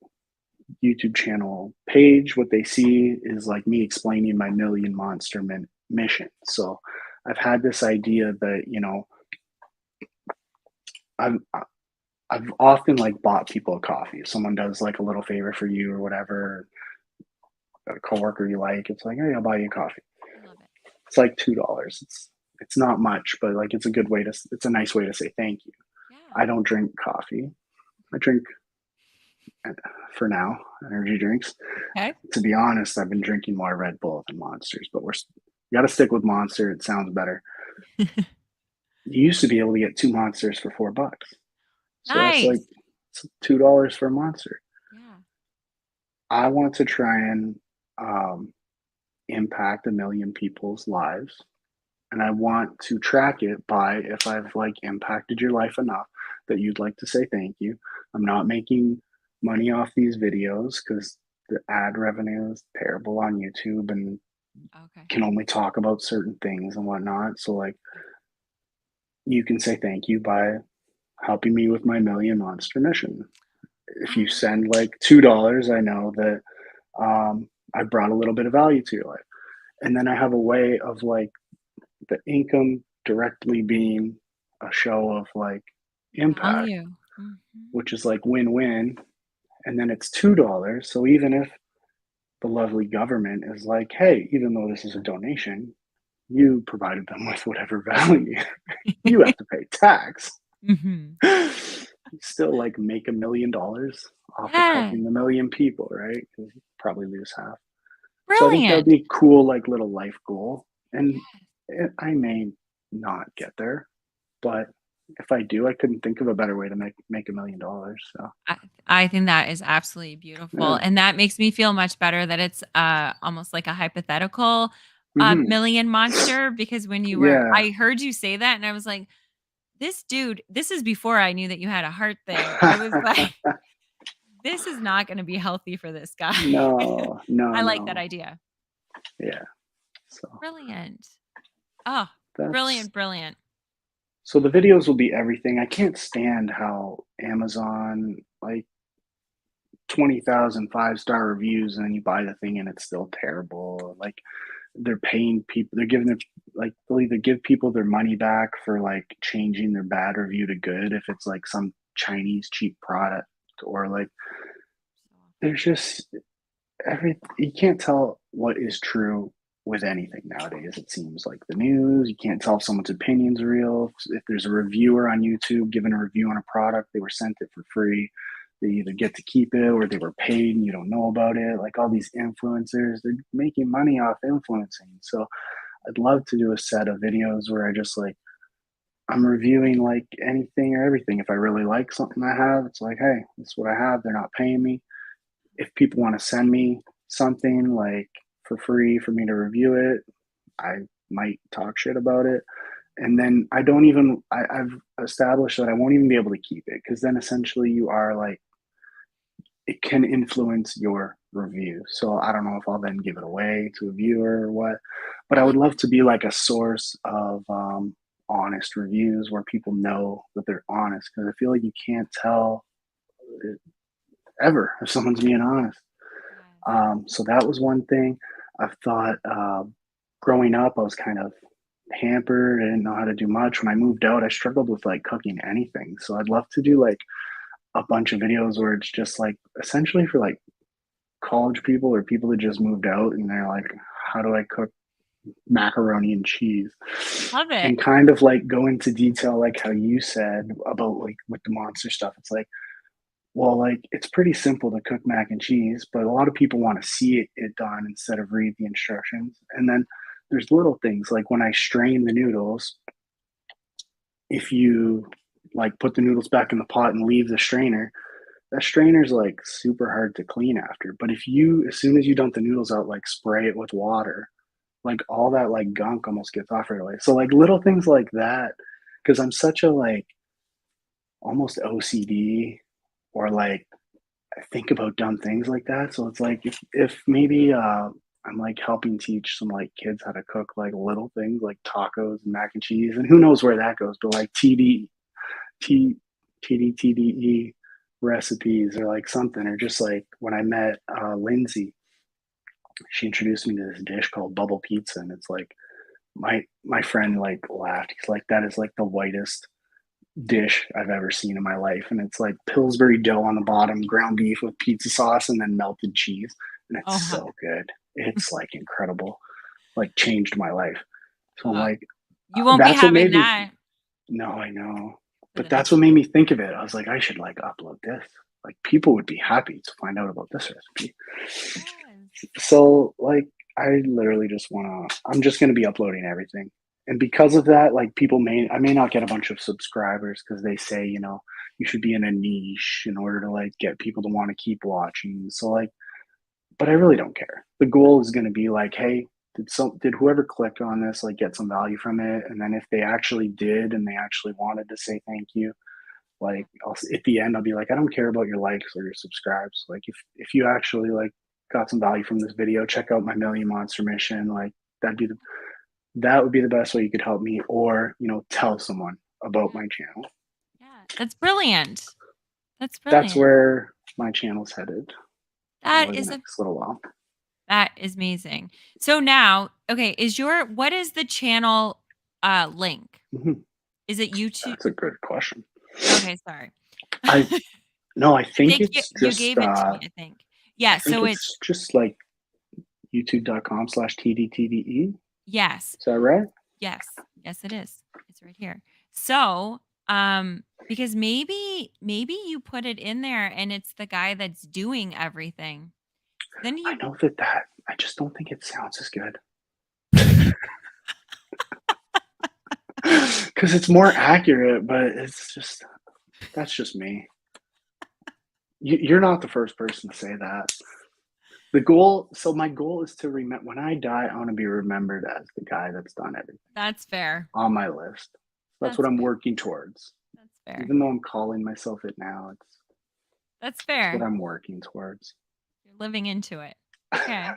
YouTube channel page, what they see is like me explaining my million monster mission. So I've had this idea that I'm I've often like bought people a coffee. If someone does like a little favor for you or whatever, a coworker you like, it's like, hey, I'll buy you a coffee. I love it. It's like $2. It's not much, but like it's a good way to it's a nice way to say thank you. Yeah. I don't drink coffee. I drink uh, for now energy drinks. Okay. To be honest, I've been drinking more Red Bull than Monsters, but got to stick with Monster. It sounds better. You used to be able to get 2 Monsters for $4, so that's like Nice. it's $2 for a Monster. Yeah. I want to try and um, impact a million people's lives, and I want to track it by if I've like impacted your life enough that you'd like to say thank you. I'm not making money off these videos because the ad revenue is terrible on YouTube and Okay. can only talk about certain things and whatnot. So like you can say thank you by helping me with my million monster mission. If you Um, send like $2, I know that I brought a little bit of value to your life. And then I have a way of like the income directly being a show of like impact, value. Mhm. which is like win-win. And then it's $2. So even if the lovely government is like, hey, even though this is a donation, you provided them with whatever value, you have to pay tax. Mhm. You still like make $1 million off of Yeah. helping the million people, right? Because you probably lose half. So I think that would Brilliant. be a cool, like little life goal. And Yeah. I may not get there, but if I do, I couldn't think of a better way to make $1 million. So I I think that is absolutely beautiful, yeah. and that makes me feel much better that it's, almost like a hypothetical, Hmm. million monster because when you were Yeah. I heard you say that and I was like, this dude, this is before I knew that you had a heart thing. I was like, this is not going to be healthy for this guy. No, no, I like that no. idea. Yeah. So Brilliant. Oh, that's brilliant, brilliant. so the videos will be everything. I can't stand how Amazon, like 20,000 5-star reviews, and then you buy the thing and it's still terrible. Like they're paying people, they're giving them, like they'll either give people their money back for like changing their bad review to good if it's like some Chinese cheap product, or like there's just you can't tell what is true with anything nowadays. It seems like the news, you can't tell if someone's opinion's real. If there's a reviewer on YouTube giving a review on a product, they were sent it for free. They either get to keep it or they were paid and you don't know about it. Like all these influencers, they're making money off influencing. So I'd love to do a set of videos where I just like I'm reviewing like anything or everything. If I really like something I have, it's like, hey, this is what I have. They're not paying me. If people want to send me something like for free for me to review it, I might talk shit about it. And then I don't even, I've established that I won't even be able to keep it because then essentially you are like, it can influence your review. So I don't know if I'll then give it away to a viewer or what, but I I would like love to be like a source of honest reviews where people know that they're honest because I feel like you can't tell ever if someone's being honest. yes. So that was one thing. I've thought growing up, I was kind of hampered. I didn't know how to do much. When I moved out, I struggled with like cooking anything. So I'd love to do like a bunch of videos where it's just like essentially for like college people or people that just moved out and they're like, how do I cook macaroni and cheese? Love it. And kind of like go into detail, like how you said about like with the monster stuff. It's like, well, like it's pretty simple to cook mac and cheese, but a lot of people want to see it done instead of read the instructions. And then there's little things like when I strain the noodles, if you like put the noodles back in the pot and leave the strainer, that strainer's like super hard to clean after. But if you, as soon as you dump the noodles out, like spray it with water, like all that like gunk almost gets off right away. So like little things like that, because I'm such a like almost OCD or like I think about dumb things like that. So it's like if maybe I'm like helping teach some like kids how to cook like little things like tacos and mac and cheese, and who knows where that goes, but like T TDTDE recipes or like something, or just like when I met Lindsay, she introduced me to this dish called bubble pizza, and it's like my friend like laughed. He's like, that is like the whitest dish I've ever seen in my life. And it's like Pillsbury dough on the bottom, ground beef with pizza sauce, and then melted cheese. And Oh, it's so good. It's like incredible. Like changed my life. So I'm uh, like, you won't be that's what having made me. that No, I know. for But the that's next. what made me think of it. I was like, I should like upload this. Like people would be happy to find out about this recipe. Yes. So like I literally just wanna I'm just gonna be uploading everything. And because of that, like people I may not get a bunch of subscribers because they say, you should be in a niche in order to like get people to want to keep watching. So like, but I really don't care. The goal is gonna be like, hey, did whoever clicked on this like get some value from it? And then if they actually did and they actually wanted to say thank you, Yeah. like at the end I'll be like, I don't care about your likes or your subscribes. Like if you actually like got some value from this video, check out my Million Monster Mission. Like that would be the best way you could help me, or tell someone about Yeah. my channel. Yeah. That's brilliant. That's That's brilliant. where my channel's headed That over the is next little while. that is amazing. So now, okay, what is the channel link? Mhm. Is it YouTube? That's a good question. Okay, sorry. I No, I I think think it's you just gave it to me, I think. Yeah, I think so it's it's just like youtube.com/tdtde. yes. Is that right? Yes. Yes, it is. It's right here. So, because maybe you put it in there and it's the guy that's doing everything. Then I you know that I just don't think it sounds as good. Because it's more accurate, but it's just that's just me. You're not the first person to say that. My goal is to remember when I die, I want to be remembered as the guy that's done everything that's fair. on my list. That's what That's I'm fair. working towards. That's fair. Even though I'm calling myself it now, That's it's what fair. I'm working towards. You're living into it. Okay.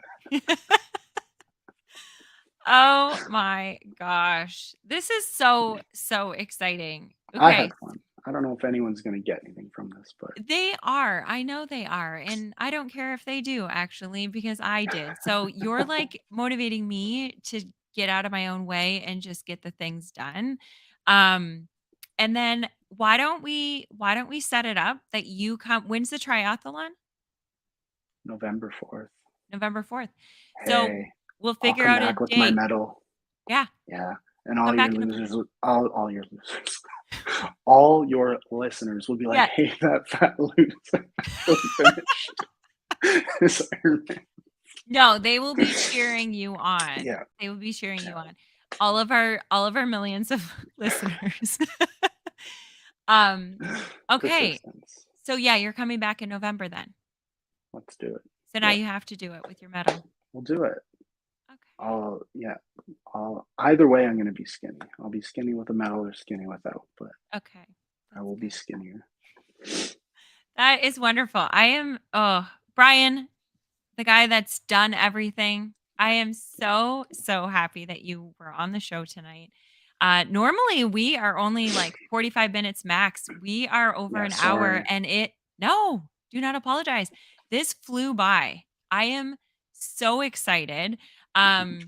Oh my gosh. This is so, so exciting. I had Okay. fun. I don't know if anyone's gonna get anything from this, but They are. I know they are. And I don't care if they do, actually, because I did. So you're like motivating me to get out of my own way and just get the things done. Um, and then why don't we set it up that you come, when's the triathlon? November 4th. November 4th. So Hey, we'll I'll figure come out a back with my date. medal. Yeah. Yeah, and Come back in November. all your losers, all your listeners will be like, Yes. "Hey, that fat loser actually finished his Ironman." No, they will be cheering you on. Yeah, They will be cheering you yeah. on. All of our millions of listeners. Um, okay. Persistence. So yeah, you're coming back in November then. Let's do it. So now Yep, you have to do it with your medal. we'll do it. Okay. Yeah, either way, I'm gonna be skinny. I'll be skinny with a medal or skinny without, but Okay. I That's will be good. skinnier. That is wonderful. I am Brian, the guy that's done everything. I am so, so happy that you were on the show tonight. Normally we are only like 45 minutes max. We are over Yeah, an hour sorry. and no, do not apologize. This flew by. I am so excited. Um,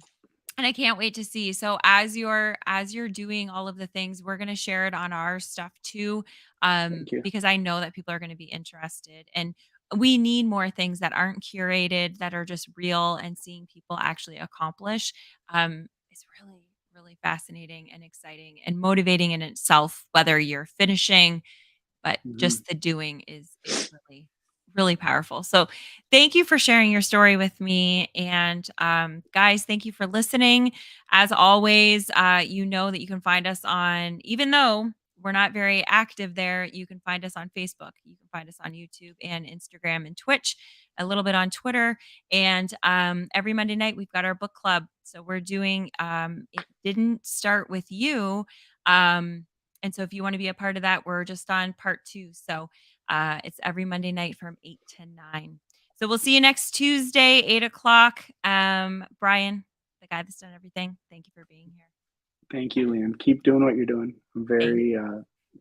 and I can't wait to see. So as you're doing all of the things, we're going to share it on our stuff too, Thank you. because I know that people are going to be interested, and we need more things that aren't curated, that are just real, and seeing people actually accomplish. Is really, really fascinating and exciting and motivating in itself. Whether you're finishing, but Mhm. just the doing is really, really powerful. So thank you for sharing your story with me. And guys, thank you for listening. As always, you know that you can find us on, even though we're not very active there, you can find us on Facebook, you can find us on YouTube and Instagram and Twitch, a little bit on Twitter. And every Monday night we've got our book club, so we're doing It Didn't Start With You. Um, and so if you want to be a part of that, we're just on part 2. So it's every Monday night from 8 to 9. So we'll see you next Tuesday, 8 o'clock. Brian, the guy that's done everything, thank you for being here. Thank you, Liam. Keep doing what you're doing. I'm Thank, very,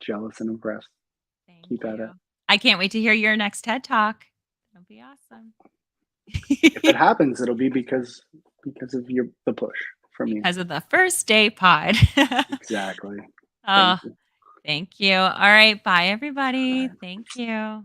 jealous and impressed. thank Keep at you. it. I can't wait to hear your next TED Talk. It'll be awesome. If it happens, it'll be because of the push from you. Because of the first day pod. Exactly. Oh, Thank you. thank you. All right. Bye, everybody. Bye. Thank you.